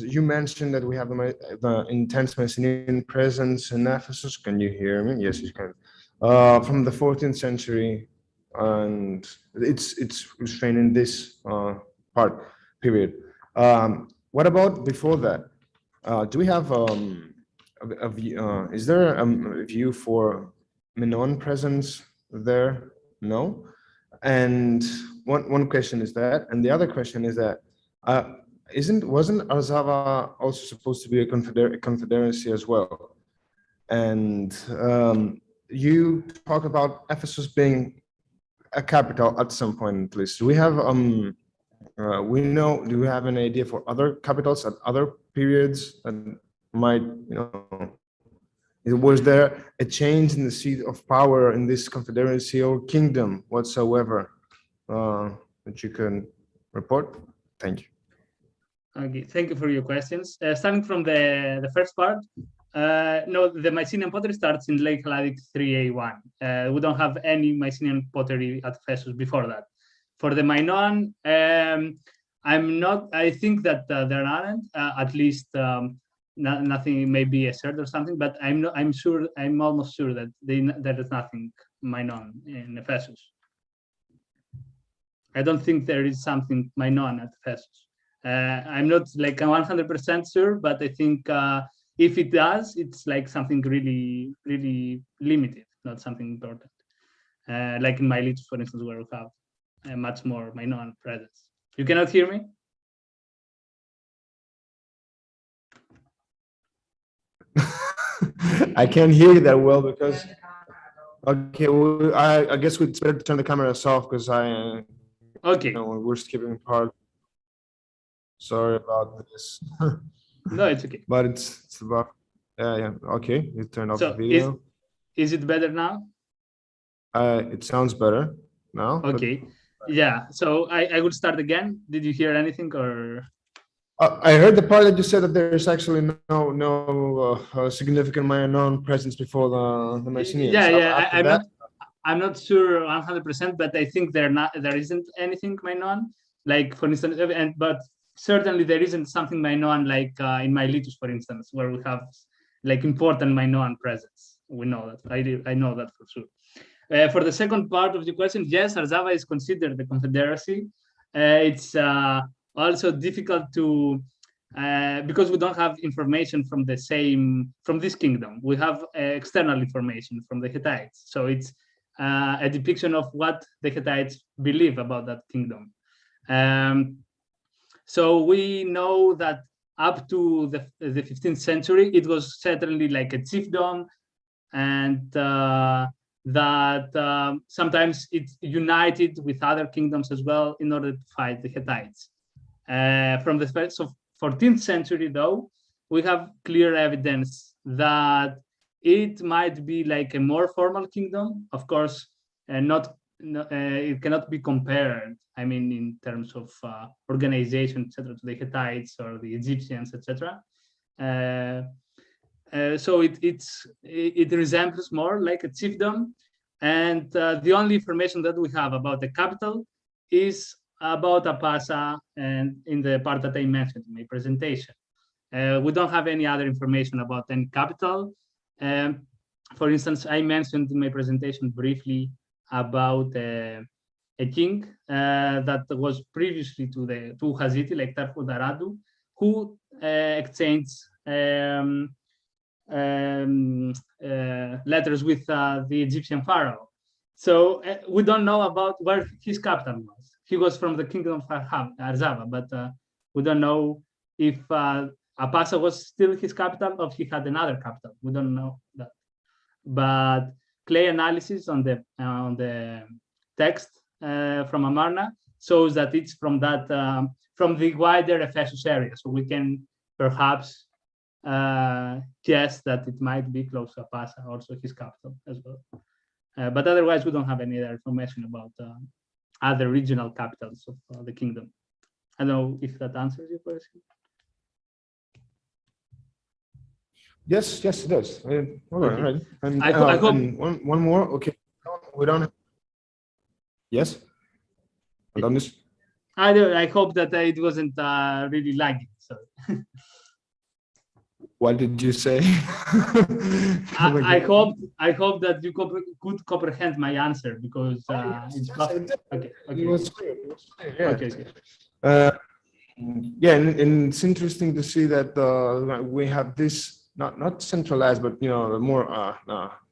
you mentioned that we have the intense Mycenaean presence in Ephesus. Can you hear me? Yes, you can. From the 14th century, and it's restrained in this period. What about before that? Do we have is there a view for Minoan presence there? No. And one question is that, and the other question is that wasn't Arzava also supposed to be a confederacy as well? And you talk about Ephesus being a capital at some point at least. Do we have do we have an idea for other capitals at other periods that might, was there a change in the seat of power in this confederacy or kingdom whatsoever that you can report? Thank you. Okay, thank you for your questions. Starting from the first part, no, the Mycenaean pottery starts in late Helladic 3A1. We don't have any Mycenaean pottery at Ephesus before that. For the Minoan, I think that there aren't, at least nothing, maybe a cert or something, but I'm almost sure that there is nothing Minoan in Ephesus. I don't think there is something Minoan at Ephesus. I'm not like 100% sure, but I think if it does, it's like something really, really limited, not something important. Like in Miletus, for instance, where we have a much more Minoan presence. You cannot hear me? I can't hear you that well because. Okay, well, I guess it's better to turn the cameras off because okay. We're skipping part. Sorry about this. No, it's okay. But it's about yeah. Okay, you turn off the video. Is it better now? It sounds better now. Okay. Yeah. So I would start again. Did you hear anything or? I heard the part that you said that there's actually no significant Minoan presence before the Mycenaeans. Yeah. I'm not sure 100%, but I think there isn't anything Minoan. Like for instance, but certainly there isn't something Minoan like in Miletus, for instance, where we have like important Minoan presence. We know that. I know that for sure. For the second part of the question, yes, Arzava is considered the confederacy. It's also difficult to because we don't have information from this kingdom. We have external information from the Hittites, so it's a depiction of what the Hittites believe about that kingdom. So we know that up to the 15th century, it was certainly like a chiefdom, and that sometimes it united with other kingdoms as well in order to fight the Hittites. From the 14th century, though, we have clear evidence that it might be like a more formal kingdom. Of course, it cannot be compared, I mean, in terms of organization, etc., to the Hittites or the Egyptians, etc. So it resembles more like a chiefdom, and the only information that we have about the capital is about Apasa and in the part that I mentioned in my presentation. We don't have any other information about any capital. For instance, I mentioned in my presentation briefly about a king that was previously to Haziti, like Tarfu Daradu, who exchanged letters with the Egyptian pharaoh. So we don't know about where his capital was. He was from the kingdom of Arzava, but we don't know if Apasa was still his capital or if he had another capital. We don't know that. But clay analysis on the text from Amarna shows that it's from that from the wider Ephesus area. So we can perhaps guess that it might be close to Apasa, also his capital as well. But otherwise, we don't have any other information about other regional capitals of the kingdom. I don't know if that answers your question. Yes, yes, it does. All right. And, I hope and one more. Okay, we don't. Yes. Adonis? I hope that it wasn't really lagging. So. What did you say? I hope that you could comprehend my answer, because it's okay. It was clear. Yeah. Okay. Yeah, and it's interesting to see that we have this not centralized, but more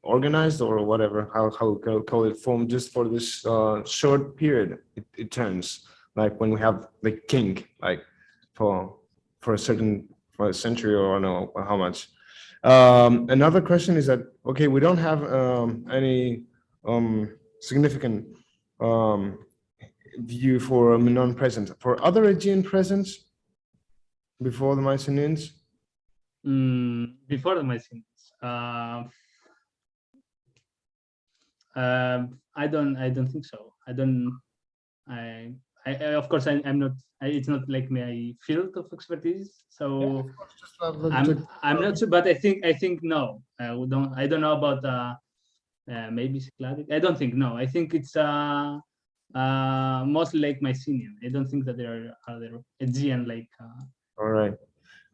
organized, or whatever, how we can call it, form just for this short period. It turns like when we have the king, like for a certain. For a century, or I don't know how much. Another question is that, okay, we don't have any significant view for Minoan presence. For other Aegean presence before the Mycenaeans? Before the Mycenaeans, I don't think so. Of course, I'm not. It's not like my field of expertise, so I'm not sure. But I think no. I don't know about maybe Cycladic. I don't think no. I think it's mostly like Mycenaean. I don't think that there are other Aegean like. All right.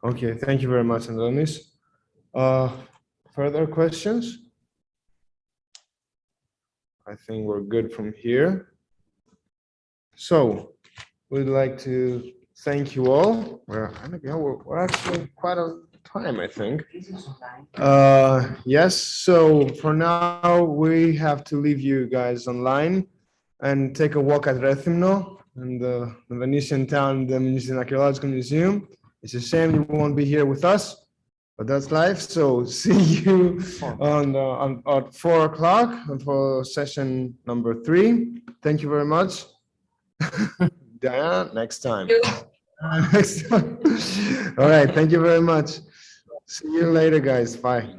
Okay. Thank you very much, Antonis. Further questions? I think we're good from here. So we'd like to thank you all. We're actually quite on time, I think. Yes, so for now, we have to leave you guys online and take a walk at Rethymno, in the Venetian town, the Museum Archaeological Museum. It's a shame you won't be here with us, but that's life. So see you at 4 o'clock for session number 3. Thank you very much. Diana, next time. Next time. All right. Thank you very much. See you later, guys. Bye.